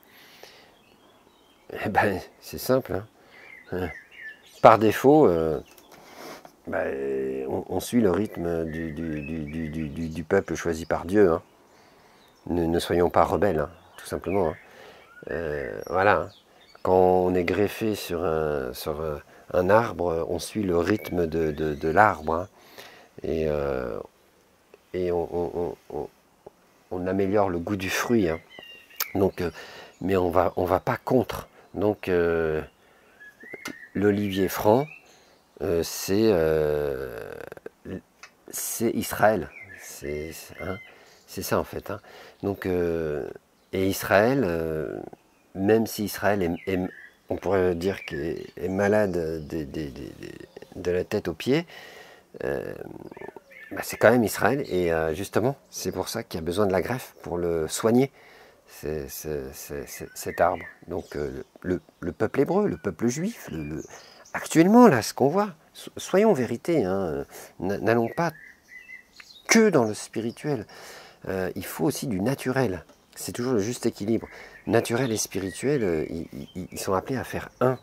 Speaker 1: Eh ben, c'est simple. Par défaut, on suit le rythme du peuple choisi par Dieu. Ne soyons pas rebelles, tout simplement. Voilà. Quand on est greffé sur un arbre, on suit le rythme de l'arbre. Et on améliore le goût du fruit. Donc, mais on va pas contre. Donc, l'olivier franc, c'est Israël. C'est ça en fait. Donc, et Israël, même si Israël on pourrait dire qu'il est malade de la tête aux pieds, c'est quand même Israël. Et justement, c'est pour ça qu'il y a besoin de la greffe pour le soigner, cet arbre. Donc le peuple hébreu, le peuple juif, actuellement là, ce qu'on voit, soyons vérité, n'allons pas que dans le spirituel. Il faut aussi du naturel. C'est toujours le juste équilibre. Naturel et spirituel, ils sont appelés à faire un.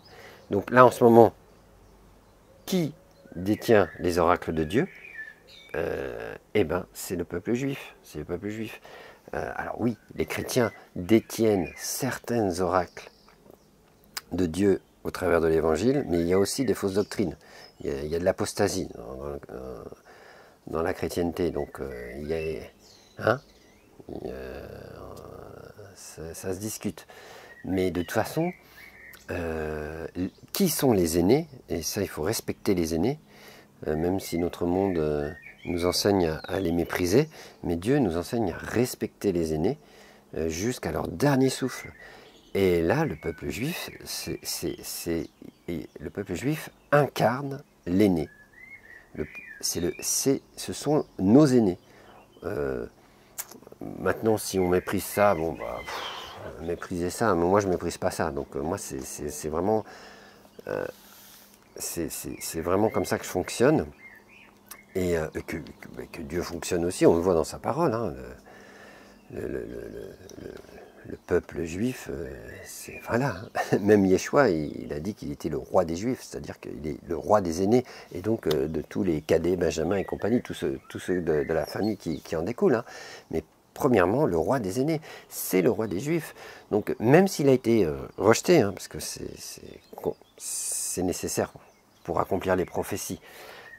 Speaker 1: Donc là, en ce moment, qui détient les oracles de Dieu? C'est le peuple juif. C'est le peuple juif. Alors oui, les chrétiens détiennent certains oracles de Dieu au travers de l'Évangile, mais il y a aussi des fausses doctrines. Il y a de l'apostasie dans la chrétienté, donc il y a, hein, ça se discute. Mais de toute façon, qui sont les aînés? Et ça, il faut respecter les aînés, même si notre monde nous enseigne à les mépriser, mais Dieu nous enseigne à respecter les aînés jusqu'à leur dernier souffle. Et là, le peuple juif, le peuple juif incarne l'aîné. Ce sont nos aînés. Maintenant, si on méprise ça, bon, bah, mépriser ça, mais moi je méprise pas ça. Donc moi, c'est vraiment, c'est vraiment comme ça que je fonctionne. Et que Dieu fonctionne aussi, on le voit dans sa parole. Hein, le peuple juif, voilà. Même Yeshua, il a dit qu'il était le roi des Juifs, c'est-à-dire qu'il est le roi des aînés, et donc de tous les cadets, Benjamin et compagnie, tous ceux de la famille qui en découlent. Hein. Mais premièrement, le roi des aînés, c'est le roi des Juifs. Donc même s'il a été rejeté, hein, parce que c'est nécessaire pour accomplir les prophéties,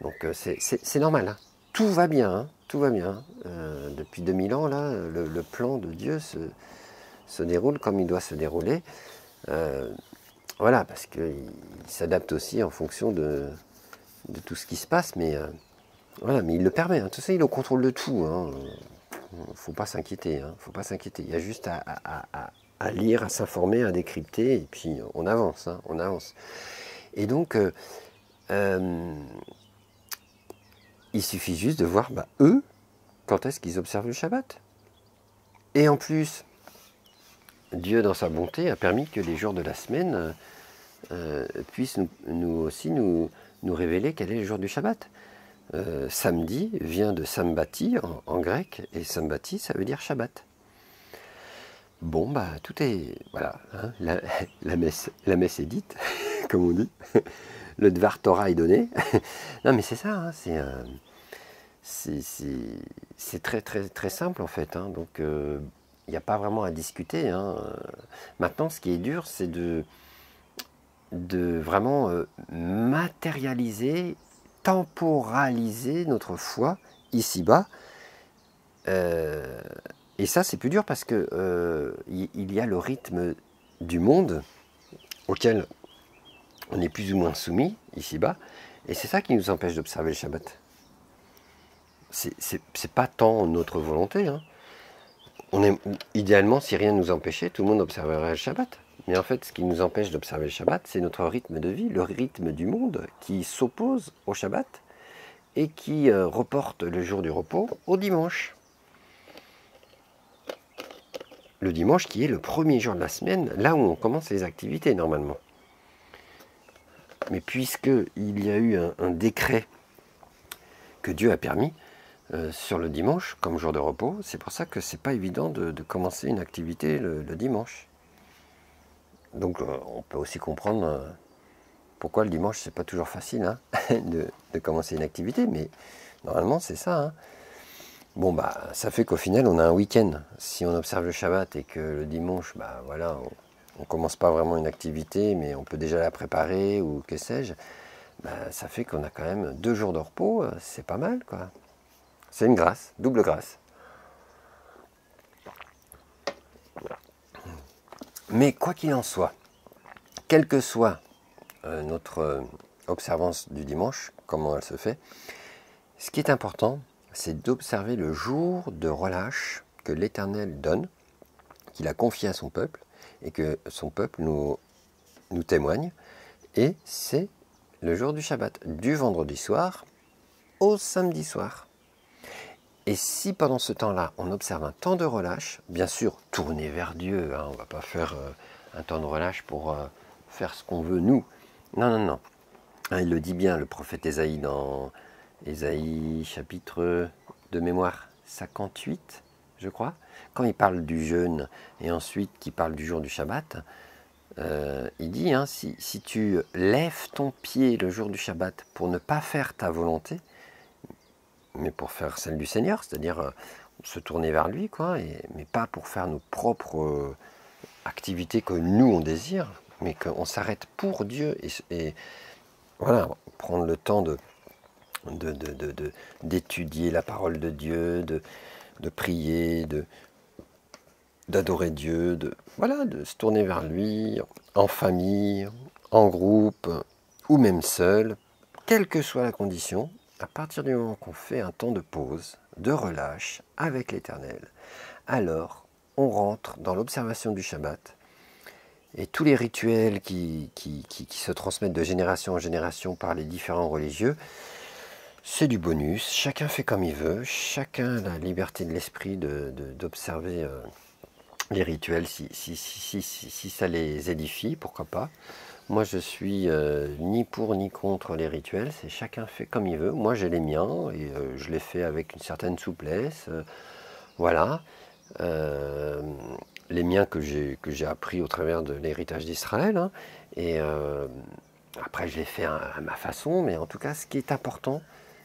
Speaker 1: donc c'est normal. Hein. Tout va bien, hein, tout va bien. Depuis 2000 ans, là, le plan de Dieu se déroule comme il doit se dérouler. Voilà, parce qu'il s'adapte aussi en fonction de tout ce qui se passe, mais voilà, mais il le permet. Hein. Tout ça, il est au contrôle de tout. Hein. Faut pas s'inquiéter. Hein. Faut pas s'inquiéter. Il y a juste à lire, à s'informer, à décrypter, et puis on avance. Hein, on avance. Et donc, il suffit juste de voir, bah, eux, quand est-ce qu'ils observent le Shabbat. Et en plus, Dieu, dans sa bonté, a permis que les jours de la semaine puissent nous révéler quel est le jour du Shabbat. Samedi vient de Sambati en grec, et Sambati, ça veut dire Shabbat. Bon, bah, tout est... Voilà, hein, la messe est dite, comme on dit. Le Dvar Torah est donné. Non, mais c'est ça, hein, c'est très, très, très simple, en fait. Hein, donc, il n'y a pas vraiment à discuter. Hein. Maintenant, ce qui est dur, c'est de vraiment matérialiser, temporaliser notre foi ici-bas. Et ça, c'est plus dur parce que il y a le rythme du monde auquel on est plus ou moins soumis ici-bas. Et c'est ça qui nous empêche d'observer le Shabbat. C'est pas tant notre volonté. Hein. Idéalement, si rien ne nous empêchait, tout le monde observerait le Shabbat. Mais en fait, ce qui nous empêche d'observer le Shabbat, c'est notre rythme de vie, le rythme du monde qui s'oppose au Shabbat et qui reporte le jour du repos au dimanche. Le dimanche qui est le premier jour de la semaine, là où on commence les activités normalement. Mais puisqu'il y a eu un décret que Dieu a permis, sur le dimanche, comme jour de repos, c'est pour ça que c'est pas évident de commencer une activité le dimanche. Donc on peut aussi comprendre pourquoi le dimanche c'est pas toujours facile hein, de commencer une activité, mais normalement c'est ça. Hein. Bon bah ça fait qu'au final on a un week-end. Si on observe le Shabbat et que le dimanche, bah voilà, on commence pas vraiment une activité, mais on peut déjà la préparer ou que sais-je, bah, ça fait qu'on a quand même 2 jours de repos, c'est pas mal quoi. C'est une grâce, double grâce. Mais quoi qu'il en soit, quelle que soit notre observance du dimanche, comment elle se fait, ce qui est important, c'est d'observer le jour de relâche que l'Éternel donne, qu'il a confié à son peuple, et que son peuple nous témoigne, et c'est le jour du Shabbat, du vendredi soir au samedi soir. Et si pendant ce temps-là, on observe un temps de relâche, bien sûr, tourner vers Dieu, hein, on ne va pas faire un temps de relâche pour faire ce qu'on veut, nous. Non, non, non. Hein, il le dit bien, le prophète Ésaïe, dans Ésaïe chapitre de mémoire 58, je crois, quand il parle du jeûne, et ensuite qu'il parle du jour du Shabbat, il dit, hein, si tu lèves ton pied le jour du Shabbat pour ne pas faire ta volonté, mais pour faire celle du Seigneur, c'est-à-dire se tourner vers lui, quoi, mais pas pour faire nos propres activités que nous on désire, mais qu'on s'arrête pour Dieu et voilà, prendre le temps de d'étudier la parole de Dieu, de prier, d'adorer Dieu, voilà, de se tourner vers lui, en famille, en groupe, ou même seul, quelle que soit la condition, à partir du moment qu'on fait un temps de pause, de relâche avec l'Éternel, alors on rentre dans l'observation du Shabbat, et tous les rituels qui se transmettent de génération en génération par les différents religieux, c'est du bonus, chacun fait comme il veut, chacun a la liberté de l'esprit d'observer les rituels si ça les édifie, pourquoi pas. Moi je suis ni pour ni contre les rituels, c'est chacun fait comme il veut. Moi j'ai les miens et je les fais avec une certaine souplesse, voilà. Les miens que j'ai appris au travers de l'héritage d'Israël, hein, et après je les fais à ma façon, mais en tout cas ce qui est important,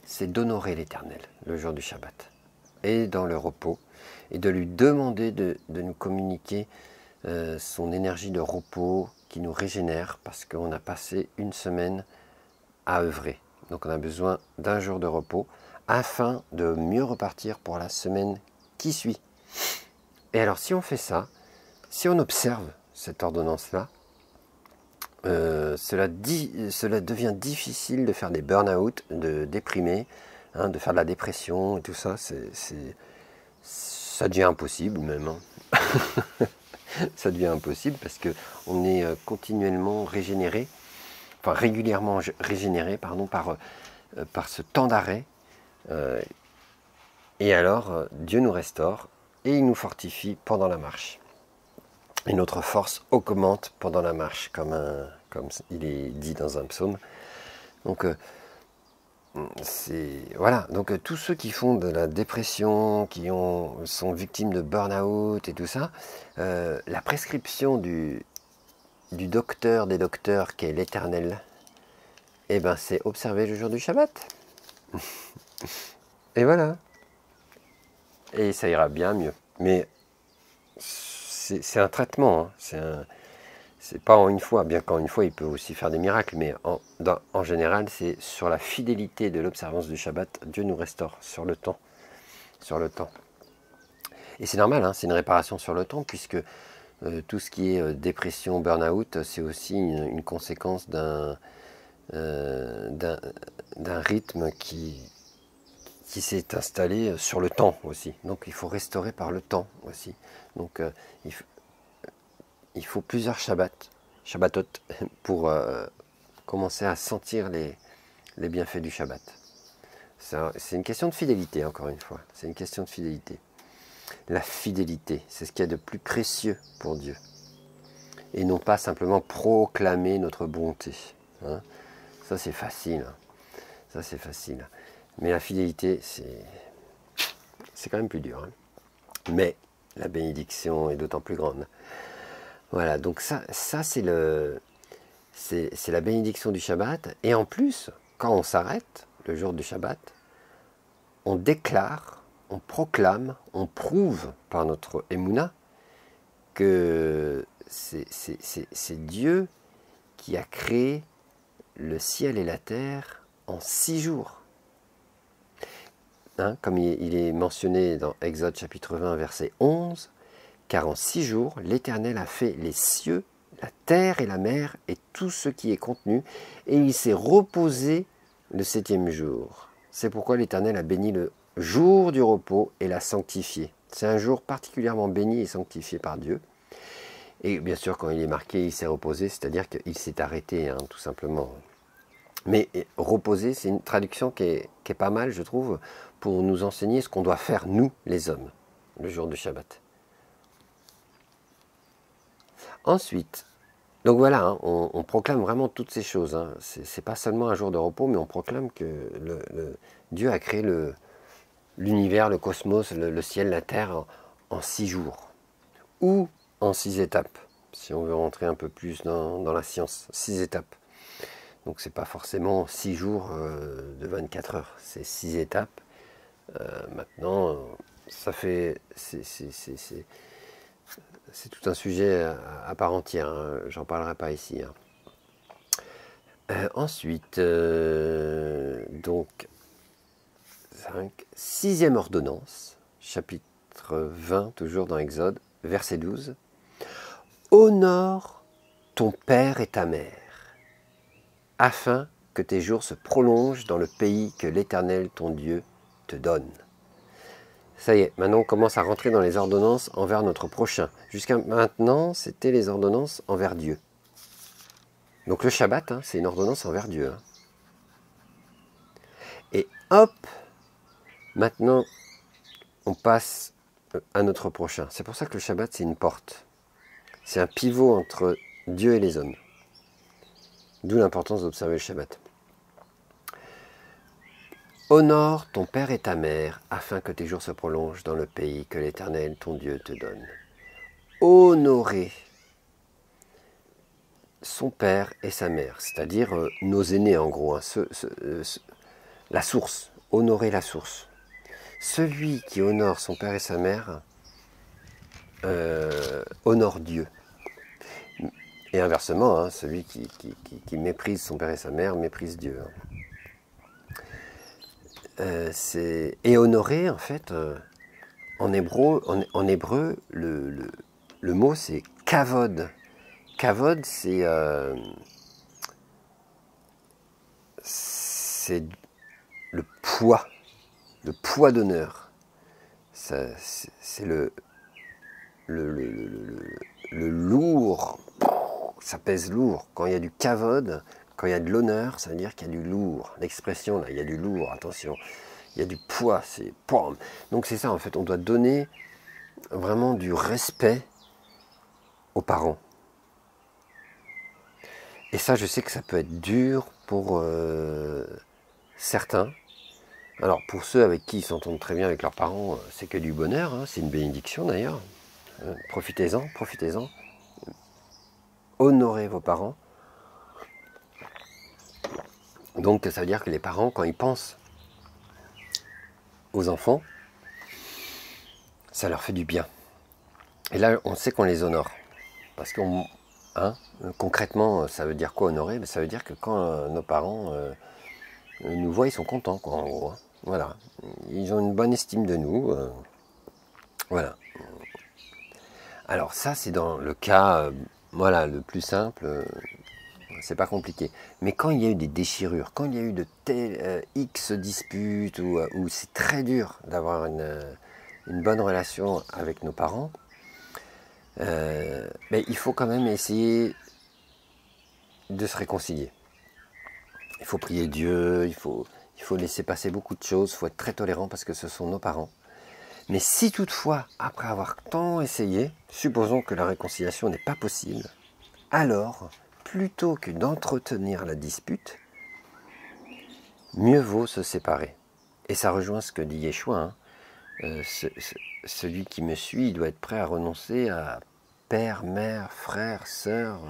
Speaker 1: c'est d'honorer l'Éternel le jour du Shabbat et dans le repos, et de lui demander de nous communiquer son énergie de repos qui nous régénère, parce qu'on a passé une semaine à œuvrer. Donc on a besoin d'un jour de repos afin de mieux repartir pour la semaine qui suit. Et alors si on fait ça, si on observe cette ordonnance-là, cela devient difficile de faire des burn-out, de déprimer, hein, de faire de la dépression et tout ça. Ça devient impossible même. Hein. Ça devient impossible parce qu'on est continuellement régénéré, enfin régulièrement régénéré, pardon, par ce temps d'arrêt. Et alors, Dieu nous restaure et il nous fortifie pendant la marche. Et notre force augmente pendant la marche, comme il est dit dans un psaume. Donc, voilà. Donc, tous ceux qui font de la dépression, sont victimes de burn-out et tout ça, la prescription du docteur des docteurs, qui est l'Éternel, eh ben, c'est observer le jour du Shabbat. Et voilà. Et ça ira bien mieux. Mais c'est un traitement, hein. C'est pas en une fois, bien qu'en une fois il peut aussi faire des miracles, mais en général c'est sur la fidélité de l'observance du Shabbat, Dieu nous restaure sur le temps. Et c'est normal, hein, c'est une réparation sur le temps, puisque tout ce qui est dépression, burn-out, c'est aussi une conséquence d'un rythme qui s'est installé sur le temps aussi. Donc il faut restaurer par le temps aussi. Donc il faut plusieurs Shabbatot, pour commencer à sentir les bienfaits du Shabbat. C'est une question de fidélité, encore une fois. C'est une question de fidélité. La fidélité, c'est ce qu'il y a de plus précieux pour Dieu. Et non pas simplement proclamer notre bonté. Hein. Ça, c'est facile. Ça, c'est facile. Mais la fidélité, c'est quand même plus dur. Hein. Mais la bénédiction est d'autant plus grande. Voilà, donc ça c'est la bénédiction du Shabbat. Et en plus, quand on s'arrête, le jour du Shabbat, on déclare, on proclame, on prouve par notre Emouna que c'est Dieu qui a créé le ciel et la terre en 6 jours. Hein, comme il est mentionné dans Exode chapitre 20, verset 11, « Car en 6 jours, l'Éternel a fait les cieux, la terre et la mer, et tout ce qui est contenu, et il s'est reposé le 7e jour. C'est pourquoi l'Éternel a béni le jour du repos et l'a sanctifié. » C'est un jour particulièrement béni et sanctifié par Dieu. Et bien sûr, quand il est marqué « il s'est reposé », c'est-à-dire qu'il s'est arrêté, hein, tout simplement. Mais reposer, c'est une traduction qui est pas mal, je trouve, pour nous enseigner ce qu'on doit faire, nous, les hommes, le jour du Shabbat. Ensuite, donc voilà, hein, on proclame vraiment toutes ces choses. Hein. C'est pas seulement un jour de repos, mais on proclame que Dieu a créé l'univers, le cosmos, le ciel, la terre en 6 jours. Ou en 6 étapes, si on veut rentrer un peu plus dans la science. 6 étapes. Donc c'est pas forcément 6 jours de 24 heures, c'est 6 étapes. Maintenant, ça fait... C'est tout un sujet à part entière, hein. J'en parlerai pas ici. Hein. Ensuite, donc, 5, sixième ordonnance, chapitre 20, toujours dans Exode, verset 12. Honore ton père et ta mère, afin que tes jours se prolongent dans le pays que l'Éternel, ton Dieu, te donne. Ça y est, maintenant on commence à rentrer dans les ordonnances envers notre prochain. Jusqu'à maintenant, c'était les ordonnances envers Dieu. Donc le Shabbat, hein, c'est une ordonnance envers Dieu. Hein. Et hop, maintenant, on passe à notre prochain. C'est pour ça que le Shabbat, c'est une porte. C'est un pivot entre Dieu et les hommes. D'où l'importance d'observer le Shabbat. Honore ton père et ta mère, afin que tes jours se prolongent dans le pays que l'Éternel, ton Dieu, te donne. Honorer son père et sa mère, c'est-à-dire nos aînés en gros, hein, la source, honorer la source. Celui qui honore son père et sa mère honore Dieu. Et inversement, hein, celui qui méprise son père et sa mère méprise Dieu. Et honorer, en fait, en hébreu, le mot c'est kavod. Kavod, c'est le poids d'honneur. C'est le lourd, ça pèse lourd. Quand il y a du kavod, quand il y a de l'honneur, ça veut dire qu'il y a du lourd. L'expression là, il y a du lourd, attention. Il y a du poids, c'est pom. Donc c'est ça en fait, on doit donner vraiment du respect aux parents. Et ça, je sais que ça peut être dur pour certains. Alors pour ceux avec qui ils s'entendent très bien avec leurs parents, c'est que du bonheur, hein, c'est une bénédiction d'ailleurs. Profitez-en, profitez-en. Honorez vos parents. Donc ça veut dire que les parents, quand ils pensent aux enfants, ça leur fait du bien. Et là, on sait qu'on les honore. Parce qu'on, hein, concrètement, ça veut dire quoi honorer? Ça veut dire que quand nos parents nous voient, ils sont contents, quoi, en gros. Hein. Voilà. Ils ont une bonne estime de nous. Voilà. Alors ça, c'est dans le cas, voilà, le plus simple. C'est pas compliqué. Mais quand il y a eu des déchirures, quand il y a eu de telles X disputes, où c'est très dur d'avoir une bonne relation avec nos parents, mais il faut quand même essayer de se réconcilier. Il faut prier Dieu, il faut laisser passer beaucoup de choses, il faut être très tolérant parce que ce sont nos parents. Mais si toutefois, après avoir tant essayé, supposons que la réconciliation n'est pas possible, alors, plutôt que d'entretenir la dispute, mieux vaut se séparer. Et ça rejoint ce que dit Yeshua, hein. Celui qui me suit, il doit être prêt à renoncer à père, mère, frère, sœur,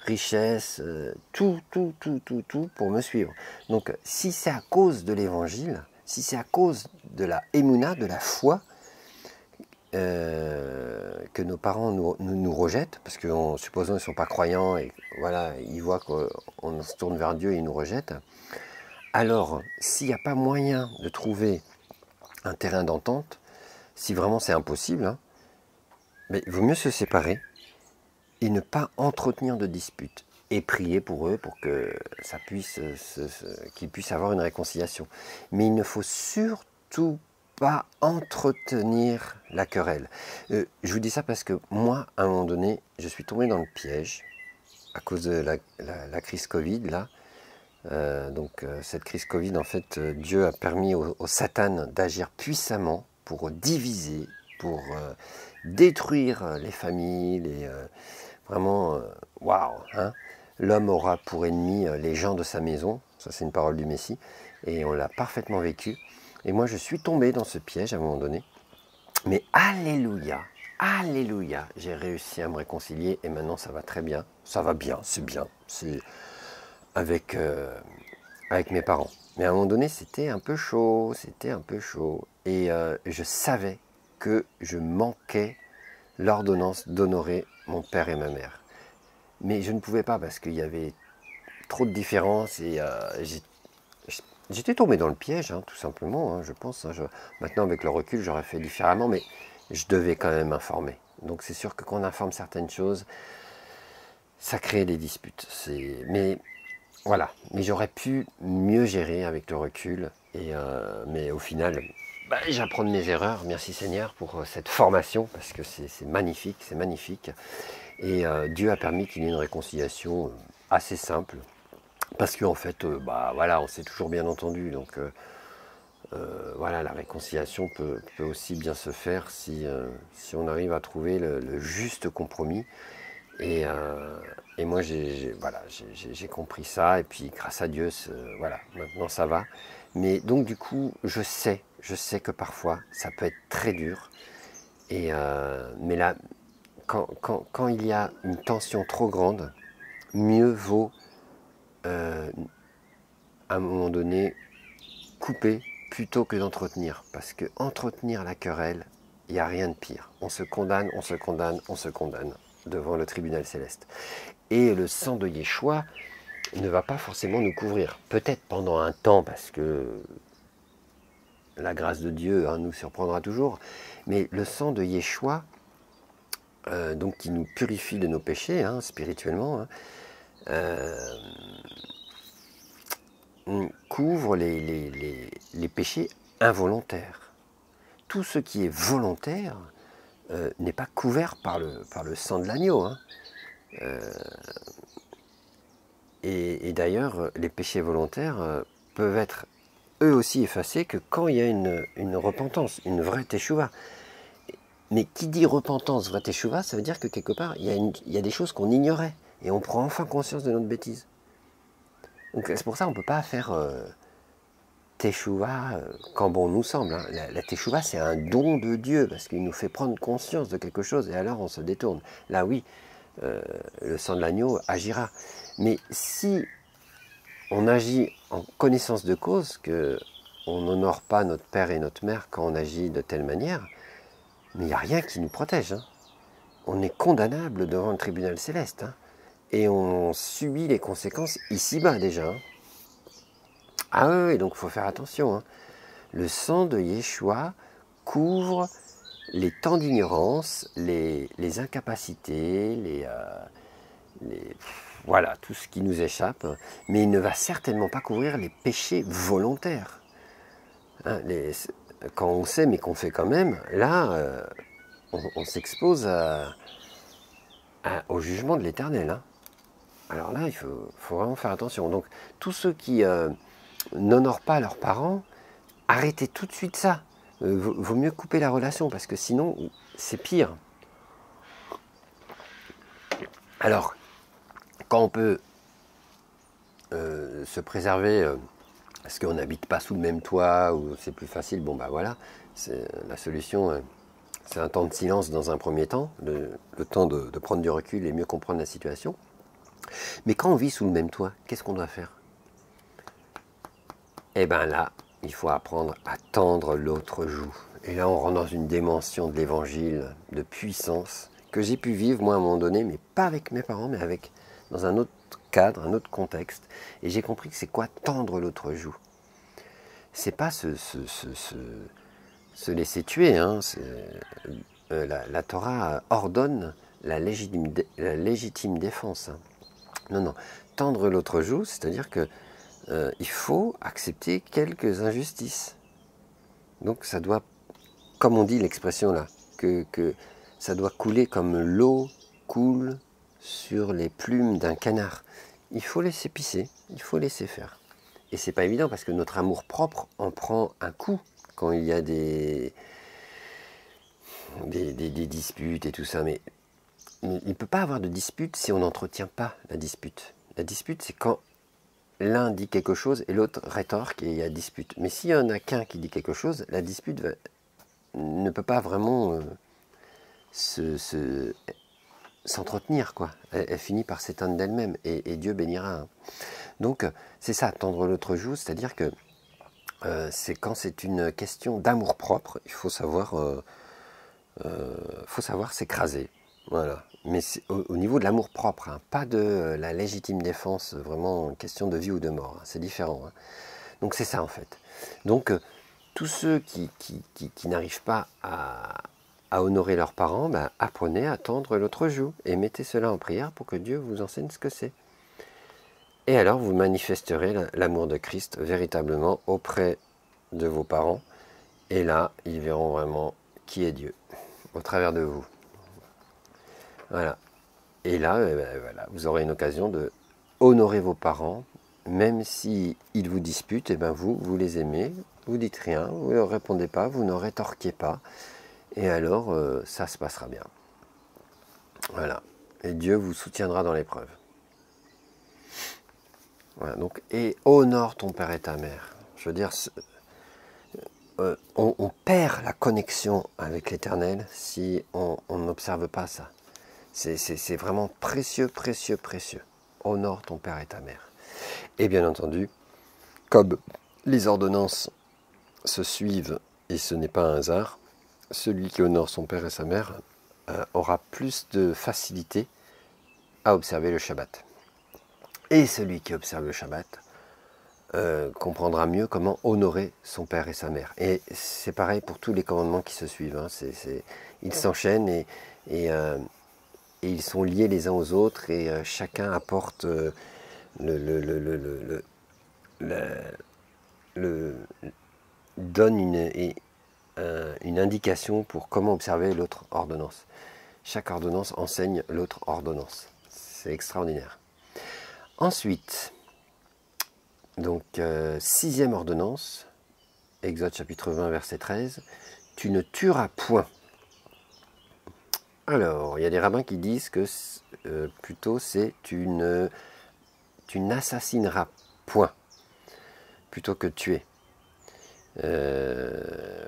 Speaker 1: richesse, tout pour me suivre. Donc si c'est à cause de l'évangile, si c'est à cause de la émouna, de la foi, que nos parents nous rejettent, parce que supposons qu'ils ne sont pas croyants, et voilà, ils voient qu'on se tourne vers Dieu et ils nous rejettent, alors s'il n'y a pas moyen de trouver un terrain d'entente, si vraiment c'est impossible, hein, mais il vaut mieux se séparer et ne pas entretenir de disputes et prier pour eux pour que ça puisse qu'ils puissent avoir une réconciliation. Mais il ne faut surtout pas entretenir la querelle. Je vous dis ça parce que moi, à un moment donné, je suis tombé dans le piège à cause de la crise Covid là. Cette crise Covid, en fait, Dieu a permis au Satan d'agir puissamment pour diviser, pour détruire les familles, vraiment, waouh, hein. L'homme aura pour ennemi les gens de sa maison, ça c'est une parole du Messie, et on l'a parfaitement vécu. Et moi je suis tombé dans ce piège à un moment donné, mais alléluia, alléluia, j'ai réussi à me réconcilier et maintenant ça va très bien, ça va bien, c'est avec mes parents. Mais à un moment donné c'était un peu chaud, et je savais que je manquais l'ordonnance d'honorer mon père et ma mère. Mais je ne pouvais pas parce qu'il y avait trop de différences et j'étais tombé dans le piège, hein, tout simplement, hein, je pense. Hein, maintenant, avec le recul, j'aurais fait différemment, mais je devais quand même informer. Donc c'est sûr que quand on informe certaines choses, ça crée des disputes. Mais voilà, mais j'aurais pu mieux gérer avec le recul. Mais au final, bah, j'apprends de mes erreurs. Merci Seigneur pour cette formation, parce que c'est magnifique, c'est magnifique. Et Dieu a permis qu'il y ait une réconciliation assez simple. Parce qu'en fait, bah, voilà, on s'est toujours bien entendu. Donc voilà, la réconciliation peut aussi bien se faire si on arrive à trouver le juste compromis. Et moi, voilà, j'ai compris ça. Et puis, grâce à Dieu, voilà, maintenant ça va. Mais donc, du coup, je sais que parfois, ça peut être très dur. Mais là, quand il y a une tension trop grande, mieux vaut, à un moment donné, couper plutôt que d'entretenir. Parce que entretenir la querelle, il n'y a rien de pire. On se condamne, on se condamne, on se condamne devant le tribunal céleste. Et le sang de Yeshua ne va pas forcément nous couvrir. Peut-être pendant un temps, parce que la grâce de Dieu nous surprendra toujours. Mais le sang de Yeshua, donc qui nous purifie de nos péchés, spirituellement, couvre les péchés involontaires. Tout ce qui est volontaire n'est pas couvert par le sang de l'agneau. Et d'ailleurs, les péchés volontaires peuvent être eux aussi effacés que quand il y a une repentance, une vraie teshuva. Mais qui dit repentance, vraie teshuva, ça veut dire que quelque part, il y a des choses qu'on ignorait. Et on prend enfin conscience de notre bêtise. Donc c'est pour ça qu'on ne peut pas faire teshuva quand bon nous semble. La teshuva, c'est un don de Dieu, parce qu'il nous fait prendre conscience de quelque chose, et alors on se détourne. Là, oui, le sang de l'agneau agira. Mais si on agit en connaissance de cause, qu'on n'honore pas notre père et notre mère quand on agit de telle manière, mais il n'y a rien qui nous protège. On est condamnable devant le tribunal céleste. Et on subit les conséquences ici-bas déjà. Ah oui, donc il faut faire attention. Le sang de Yeshua couvre les temps d'ignorance, les incapacités, voilà, tout ce qui nous échappe, mais il ne va certainement pas couvrir les péchés volontaires. Quand on sait mais qu'on fait quand même, là, on s'expose au jugement de l'Éternel. Alors là, il faut vraiment faire attention. Donc, tous ceux qui n'honorent pas leurs parents, arrêtez tout de suite ça. Vaut mieux couper la relation, parce que sinon, c'est pire. Alors, quand on peut se préserver, parce qu'on n'habite pas sous le même toit, ou c'est plus facile, bon bah voilà, la solution, c'est un temps de silence dans un premier temps, le temps de prendre du recul et mieux comprendre la situation. Mais quand on vit sous le même toit, qu'est-ce qu'on doit faire? Eh bien là, il faut apprendre à tendre l'autre joue. Et là, on rentre dans une dimension de l'évangile, de puissance, que j'ai pu vivre, moi, à un moment donné, mais pas avec mes parents, mais dans un autre cadre, un autre contexte. Et j'ai compris que c'est quoi tendre l'autre joue. C'est pas se laisser tuer. La Torah ordonne la légitime défense. Non, non. Tendre l'autre joue, c'est-à-dire que il faut accepter quelques injustices. Donc ça doit, comme on dit l'expression là, que ça doit couler comme l'eau coule sur les plumes d'un canard. Il faut laisser pisser, il faut laisser faire. Et c'est pas évident parce que notre amour propre en prend un coup quand il y a des disputes et tout ça. Mais il ne peut pas avoir de dispute si on n'entretient pas la dispute. La dispute, c'est quand l'un dit quelque chose et l'autre rétorque et il y a dispute. Mais s'il n'y en a qu'un qui dit quelque chose, la dispute ne peut pas vraiment s'entretenir, quoi. Elle finit par s'éteindre d'elle-même et Dieu bénira. Donc c'est ça, tendre l'autre joue, c'est-à-dire que c'est quand c'est une question d'amour-propre, il faut savoir s'écraser. Voilà. Mais au niveau de l'amour-propre, pas de la légitime défense, vraiment question de vie ou de mort, c'est différent. Donc c'est ça en fait. Donc tous ceux qui n'arrivent pas à honorer leurs parents, ben, apprenez à tendre l'autre joue et mettez cela en prière pour que Dieu vous enseigne ce que c'est. Et alors vous manifesterez l'amour de Christ véritablement auprès de vos parents. Et là, ils verront vraiment qui est Dieu au travers de vous. Voilà. Et là, ben, voilà, vous aurez une occasion de honorer vos parents, même si ils vous disputent, et ben vous les aimez, vous dites rien, vous ne leur répondez pas, vous ne rétorquez pas, et alors ça se passera bien. Voilà. Et Dieu vous soutiendra dans l'épreuve. Voilà, donc, et honore ton père et ta mère. Je veux dire, on perd la connexion avec l'Éternel si on n'observe pas ça. C'est vraiment précieux, précieux, précieux. Honore ton père et ta mère. Et bien entendu, comme les ordonnances se suivent, et ce n'est pas un hasard, celui qui honore son père et sa mère aura plus de facilité à observer le Shabbat. Et celui qui observe le Shabbat comprendra mieux comment honorer son père et sa mère. Et c'est pareil pour tous les commandements qui se suivent. Hein. Ils s'enchaînent et ils sont liés les uns aux autres et chacun apporte donne une indication pour comment observer l'autre ordonnance. Chaque ordonnance enseigne l'autre ordonnance. C'est extraordinaire. Ensuite, donc, sixième ordonnance, Exode chapitre 20, verset 13, « Tu ne tueras point ». Alors, il y a des rabbins qui disent que plutôt c'est « tu n'assassineras point » plutôt que « tuer ».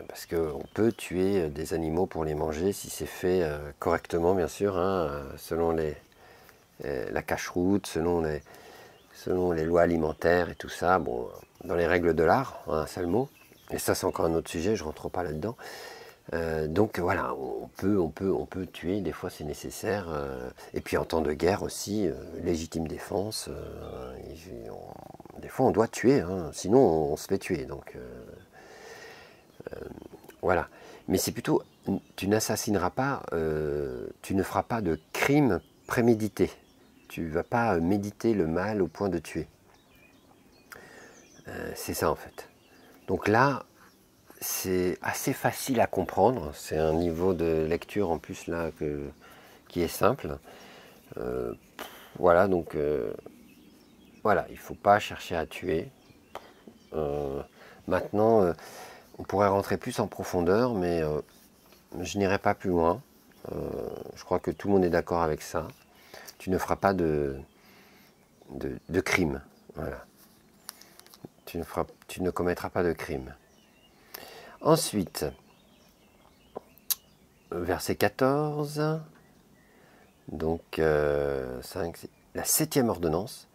Speaker 1: Parce qu'on peut tuer des animaux pour les manger si c'est fait correctement, bien sûr, hein, selon la cache-route, selon les lois alimentaires et tout ça, bon, dans les règles de l'art, un seul mot, et ça c'est encore un autre sujet, je ne rentre pas là-dedans. Donc voilà, on peut tuer, des fois c'est nécessaire, et puis en temps de guerre aussi, légitime défense, des fois on doit tuer, hein, sinon on se fait tuer, donc voilà. Mais c'est plutôt, tu n'assassineras pas, tu ne feras pas de crime prémédité. Tu ne vas pas méditer le mal au point de tuer. C'est ça en fait. Donc là, c'est assez facile à comprendre. C'est un niveau de lecture en plus là qui est simple. Voilà, donc voilà, il ne faut pas chercher à tuer. Maintenant, on pourrait rentrer plus en profondeur, mais je n'irai pas plus loin. Je crois que tout le monde est d'accord avec ça. Tu ne feras pas de crime. Voilà. Tu ne commettras pas de crime. Ensuite, verset 14, donc 5, la septième ordonnance,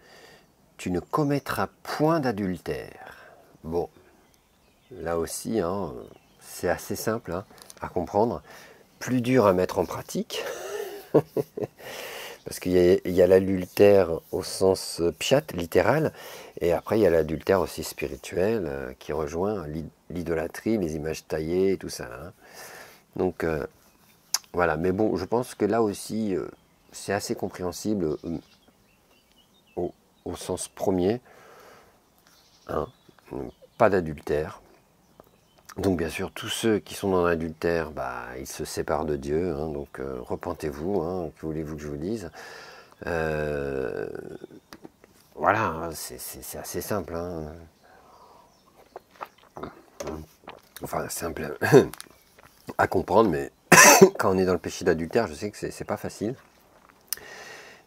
Speaker 1: tu ne commettras point d'adultère. Bon, là aussi, hein, c'est assez simple hein, à comprendre, plus dur à mettre en pratique, parce qu'il y a l'adultère au sens pshat, littéral, et après il y a l'adultère aussi spirituel, qui rejoint l'idolâtrie, les images taillées, tout ça. Hein. Donc voilà, mais bon, je pense que là aussi, c'est assez compréhensible au sens premier, hein, pas d'adultère. Donc bien sûr, tous ceux qui sont dans l'adultère, bah, ils se séparent de Dieu, hein, donc repentez-vous, hein, que voulez-vous que je vous dise. Voilà, hein, c'est assez simple. Hein. Enfin, simple à comprendre, mais quand on est dans le péché d'adultère, je sais que c'est pas facile.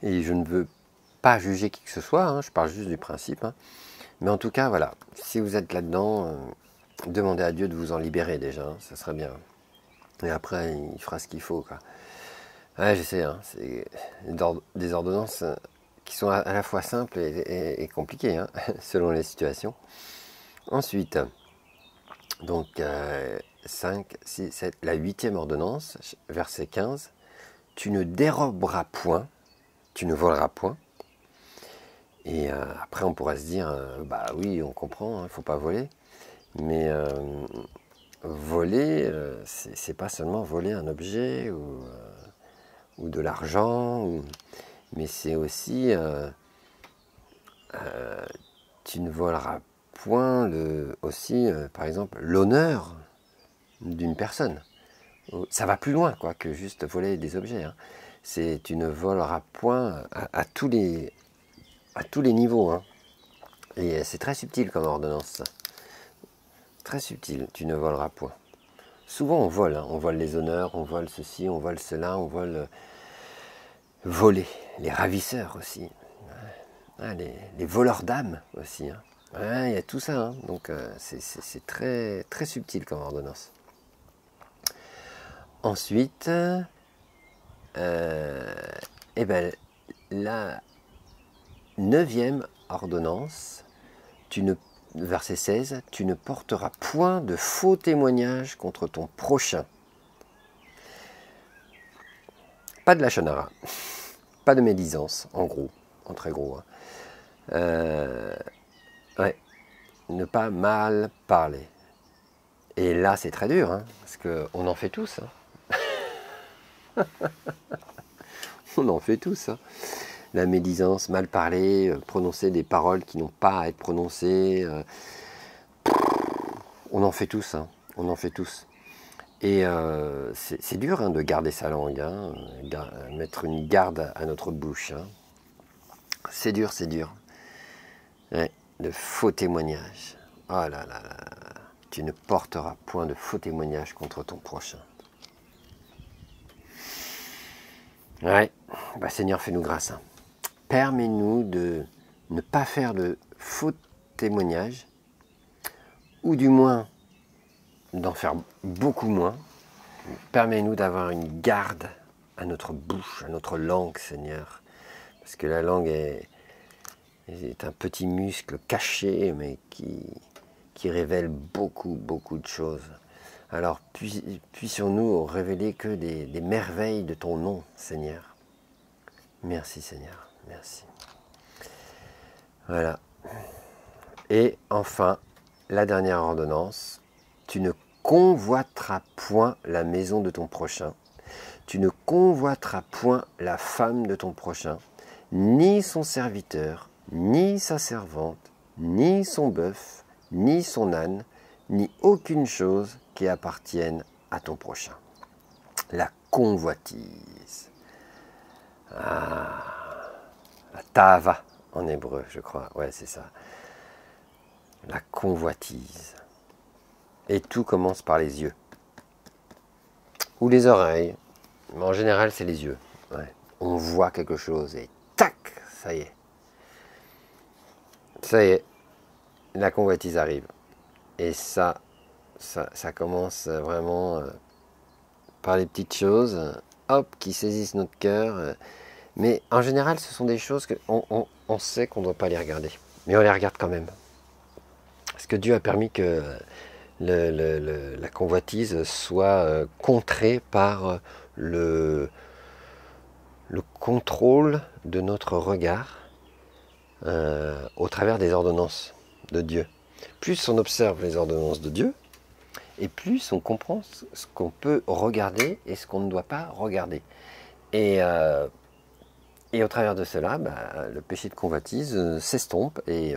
Speaker 1: Et je ne veux pas juger qui que ce soit, hein, je parle juste du principe. Hein. Mais en tout cas, voilà, si vous êtes là-dedans, demandez à Dieu de vous en libérer déjà, hein, ça serait bien. Et après, il fera ce qu'il faut, quoi. Ouais, je sais, hein, c'est des ordonnances qui sont à la fois simples et compliquées, hein, selon les situations. Ensuite, donc 5, 6, 7, la huitième ordonnance, verset 15, tu ne déroberas point, tu ne voleras point, Et après, on pourrait se dire, bah oui, on comprend, il ne faut pas voler. Mais voler, c'est pas seulement voler un objet ou de l'argent, mais c'est aussi, tu ne voleras point aussi, par exemple, l'honneur d'une personne. Ça va plus loin quoi, que juste voler des objets. Hein. Tu ne voleras point à tous les niveaux. Hein. Et c'est très subtil comme ordonnance. Très subtil, tu ne voleras point. Souvent on vole, hein. On vole les honneurs, on vole ceci, on vole cela, on vole voler. Les ravisseurs aussi. Hein, les voleurs d'âme aussi. Hein. Ouais, il y a tout ça. Hein. Donc c'est très, très subtil comme ordonnance. Ensuite, eh ben, la 9e ordonnance, verset 16, tu ne porteras point de faux témoignages contre ton prochain. Pas de la shonara, pas de médisance, en gros, en très gros. Hein. Ouais, ne pas mal parler. Et là, c'est très dur, hein, parce qu'on en fait tous. Hein. On en fait tous. Hein. La médisance, mal parler, prononcer des paroles qui n'ont pas à être prononcées. On en fait tous, hein. On en fait tous. Et c'est dur hein, de garder sa langue, hein, mettre une garde à notre bouche. Hein. C'est dur, c'est dur. Ouais, de faux témoignages. Oh là là là, tu ne porteras point de faux témoignages contre ton prochain. Ouais, bah Seigneur, fais-nous grâce. Hein. Permets-nous de ne pas faire de faux témoignages, ou du moins d'en faire beaucoup moins. Permets-nous d'avoir une garde à notre bouche, à notre langue, Seigneur. Parce que la langue est un petit muscle caché, mais qui révèle beaucoup, beaucoup de choses. Alors, puissions-nous révéler que des merveilles de ton nom, Seigneur. Merci, Seigneur. Merci. Voilà. Et enfin, la dernière ordonnance. Tu ne convoiteras point la maison de ton prochain. Tu ne convoiteras point la femme de ton prochain, ni son serviteur, ni sa servante, ni son bœuf, ni son âne, ni aucune chose qui appartienne à ton prochain. La convoitise. Ah, la tava en hébreu, je crois. Ouais, c'est ça. La convoitise. Et tout commence par les yeux. Ou les oreilles. Mais en général, c'est les yeux. Ouais. On voit quelque chose et tac, ça y est. Ça y est, la convoitise arrive. Et ça commence vraiment par les petites choses, hop, qui saisissent notre cœur. Mais en général, ce sont des choses qu'on sait qu'on ne doit pas les regarder. Mais on les regarde quand même. Parce que Dieu a permis que la convoitise soit contrée par le contrôle de notre regard au travers des ordonnances de Dieu. Plus on observe les ordonnances de Dieu, et plus on comprend ce qu'on peut regarder et ce qu'on ne doit pas regarder. Et au travers de cela, le péché de convoitise s'estompe et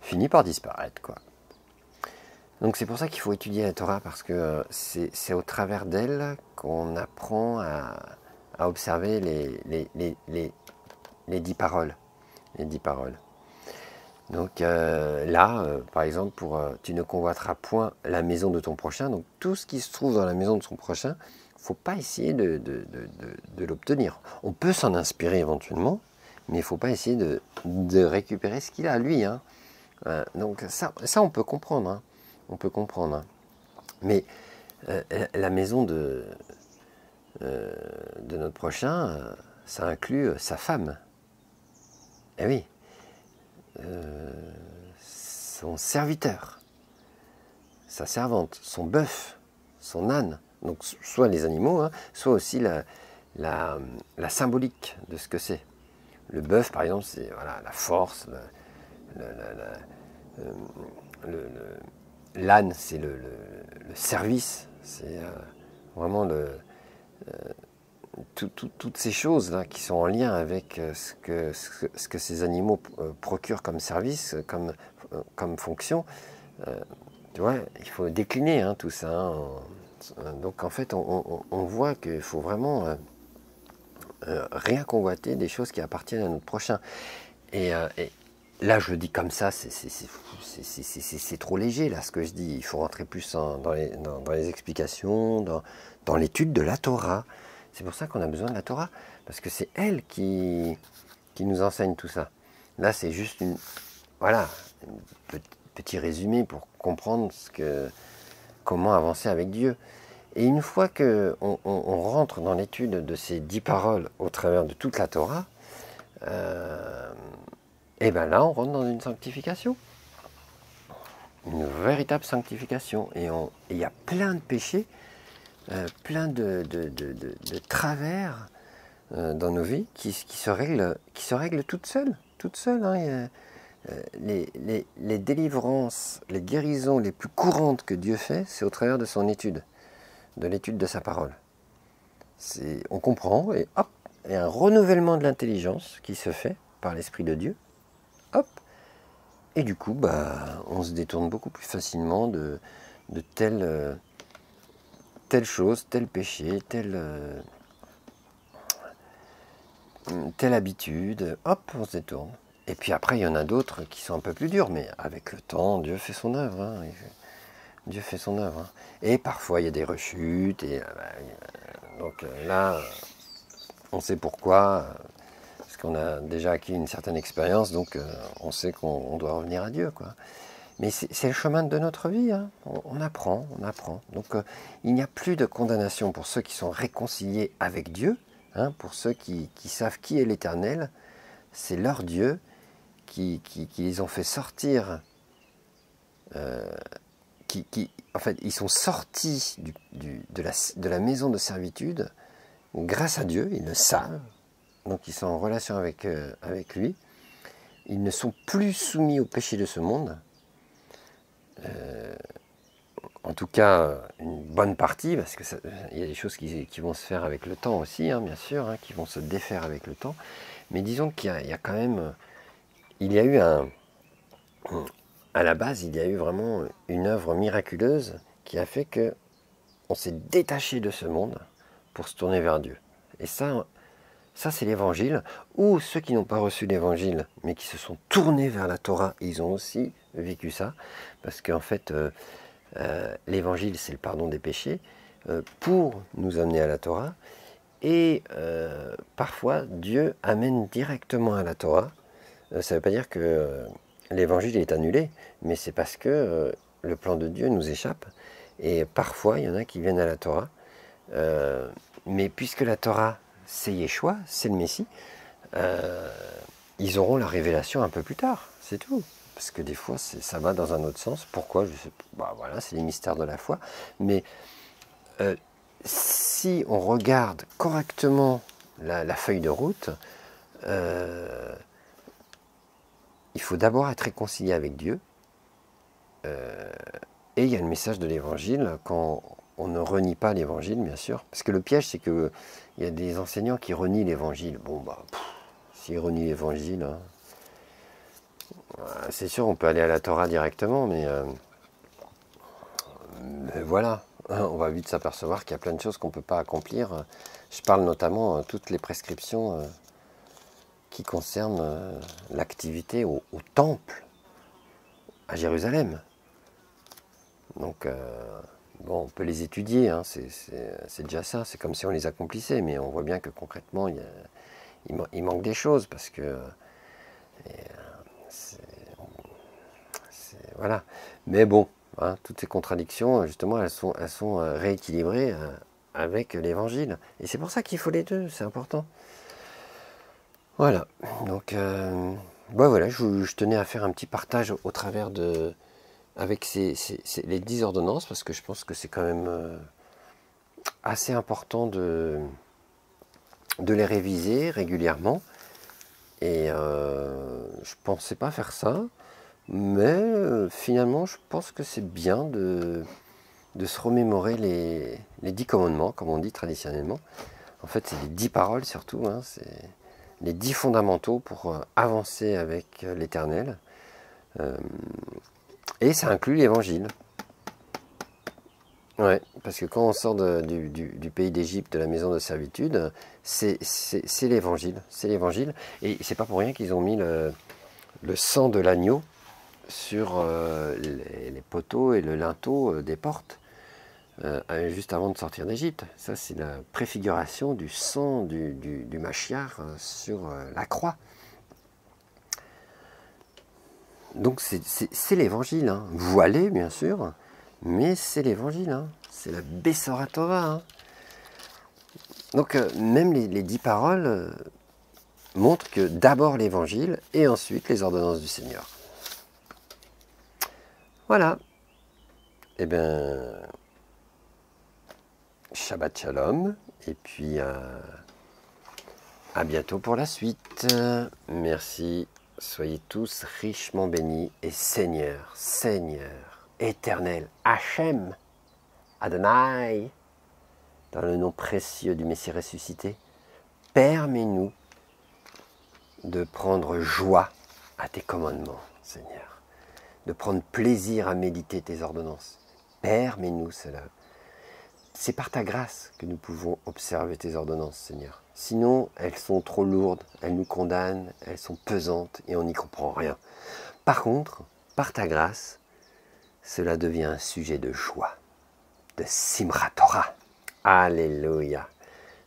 Speaker 1: finit par disparaître, quoi. Donc c'est pour ça qu'il faut étudier la Torah, parce que c'est au travers d'elle qu'on apprend à observer les 10 paroles. Les 10 paroles. Donc par exemple, tu ne convoiteras point la maison de ton prochain. Donc tout ce qui se trouve dans la maison de son prochain, il ne faut pas essayer de l'obtenir. On peut s'en inspirer éventuellement, mais il ne faut pas essayer de récupérer ce qu'il a, lui. Hein. Donc ça, on peut comprendre. Hein. On peut comprendre. Hein. Mais la maison de notre prochain, ça inclut sa femme. Eh oui. Son serviteur, sa servante, son bœuf, son âne. Donc soit les animaux, hein, soit aussi la symbolique de ce que c'est. Le bœuf, par exemple, c'est voilà, la force, l'âne, c'est le service, c'est vraiment toutes ces choses-là qui sont en lien avec ce que ces animaux procurent comme service, comme fonction. Tu vois, il faut décliner hein, tout ça. Hein. Donc en fait, on voit qu'il faut vraiment rien convoiter des choses qui appartiennent à notre prochain. Et là, je le dis comme ça, c'est trop léger, là, ce que je dis. Il faut rentrer plus dans les explications, dans l'étude de la Torah. C'est pour ça qu'on a besoin de la Torah, parce que c'est elle qui nous enseigne tout ça. Là, c'est juste voilà, un petit résumé pour comprendre comment avancer avec Dieu. Et une fois qu'on rentre dans l'étude de ces 10 paroles au travers de toute la Torah, et bien là, on rentre dans une sanctification. Une véritable sanctification. Et il y a plein de péchés, plein de travers dans nos vies qui se règlent toutes seules. Toutes seules. Hein. Les délivrances, les guérisons les plus courantes que Dieu fait, c'est au travers de son étude, de l'étude de sa parole. On comprend et hop, il y a un renouvellement de l'intelligence qui se fait par l'Esprit de Dieu. Hop, et du coup, on se détourne beaucoup plus facilement de telle chose, tel péché, telle habitude. Hop, on se détourne. Et puis après, il y en a d'autres qui sont un peu plus durs, mais avec le temps, Dieu fait son œuvre. Hein, Dieu fait son œuvre. Hein. Et parfois, il y a des rechutes. Et, donc là, on sait pourquoi. Parce qu'on a déjà acquis une certaine expérience, donc on sait qu'on doit revenir à Dieu, quoi. Mais c'est le chemin de notre vie, hein. On apprend, on apprend. Donc il n'y a plus de condamnation pour ceux qui sont réconciliés avec Dieu, hein, pour ceux qui savent qui est l'Éternel, c'est leur Dieu qui les ont fait sortir, en fait, ils sont sortis de la maison de servitude grâce à Dieu, ils le savent. Donc ils sont en relation avec lui. Ils ne sont plus soumis au péché de ce monde. En tout cas, une bonne partie, parce que il y a des choses qui vont se faire avec le temps aussi, hein, bien sûr, hein, qui vont se défaire avec le temps. Mais disons qu'il y a quand même... Il y a eu à la base, il y a eu vraiment une œuvre miraculeuse qui a fait que on s'est détaché de ce monde pour se tourner vers Dieu. Et ça c'est l'évangile, ou ceux qui n'ont pas reçu l'évangile, mais qui se sont tournés vers la Torah, ils ont aussi vécu ça, parce qu'en fait, l'évangile, c'est le pardon des péchés, pour nous amener à la Torah, et parfois, Dieu amène directement à la Torah. Ça ne veut pas dire que l'évangile est annulé, mais c'est parce que le plan de Dieu nous échappe, et parfois, il y en a qui viennent à la Torah, mais puisque la Torah, c'est Yeshua, c'est le Messie, ils auront la révélation un peu plus tard, c'est tout. Parce que des fois, ça va dans un autre sens. Pourquoi? Je sais pas. Voilà, c'est les mystères de la foi. Mais si on regarde correctement la feuille de route, il faut d'abord être réconcilié avec Dieu. Et il y a le message de l'évangile quand on ne renie pas l'évangile, bien sûr. Parce que le piège, c'est qu'il y a des enseignants qui renient l'évangile. Bon, s'ils renient l'évangile, hein, c'est sûr, on peut aller à la Torah directement, mais voilà. On va vite s'apercevoir qu'il y a plein de choses qu'on ne peut pas accomplir. Je parle notamment de toutes les prescriptions qui concernent l'activité au temple, à Jérusalem. Donc, bon, on peut les étudier, hein, c'est déjà ça, c'est comme si on les accomplissait, mais on voit bien que concrètement, il manque des choses, parce que... voilà. Mais bon, hein, toutes ces contradictions, justement, elles sont rééquilibrées avec l'évangile. Et c'est pour ça qu'il faut les deux, c'est important. Voilà, donc, voilà, je tenais à faire un petit partage au travers avec les 10 ordonnances, parce que je pense que c'est quand même assez important de les réviser régulièrement. Et je pensais pas faire ça, mais finalement je pense que c'est bien de se remémorer les 10 commandements, comme on dit traditionnellement. En fait, c'est les 10 paroles surtout, hein, c'est les 10 fondamentaux pour avancer avec l'Éternel. Et ça inclut l'Évangile. Ouais, parce que quand on sort du pays d'Égypte, de la maison de servitude, c'est l'Évangile. C'est l'Évangile. Et c'est pas pour rien qu'ils ont mis le sang de l'agneau sur les poteaux et le linteau des portes. Juste avant de sortir d'Égypte. Ça, c'est la préfiguration du sang du Machiar sur la croix. Donc, c'est l'évangile, hein. Voilé, bien sûr, mais c'est l'évangile. Hein. C'est la Bessora Tova. Hein. Donc, même les 10 paroles montrent que d'abord l'évangile et ensuite les ordonnances du Seigneur. Voilà. Eh bien... Shabbat Shalom, et puis à bientôt pour la suite. Merci, soyez tous richement bénis, et Seigneur, Éternel, Hachem, Adonai, dans le nom précieux du Messie ressuscité, permets-nous de prendre joie à tes commandements, Seigneur, de prendre plaisir à méditer tes ordonnances. Permets-nous cela. C'est par ta grâce que nous pouvons observer tes ordonnances, Seigneur. Sinon, elles sont trop lourdes, elles nous condamnent, elles sont pesantes et on n'y comprend rien. Par contre, par ta grâce, cela devient un sujet de joie, de Simchat Torah. Alléluia.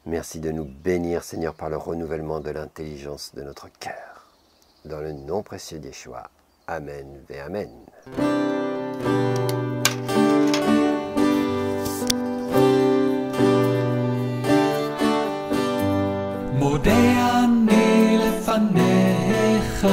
Speaker 1: Merci de nous bénir, Seigneur, par le renouvellement de l'intelligence de notre cœur. Dans le nom précieux d'Yeshua. Amen et Amen.
Speaker 2: מודה אני לפניך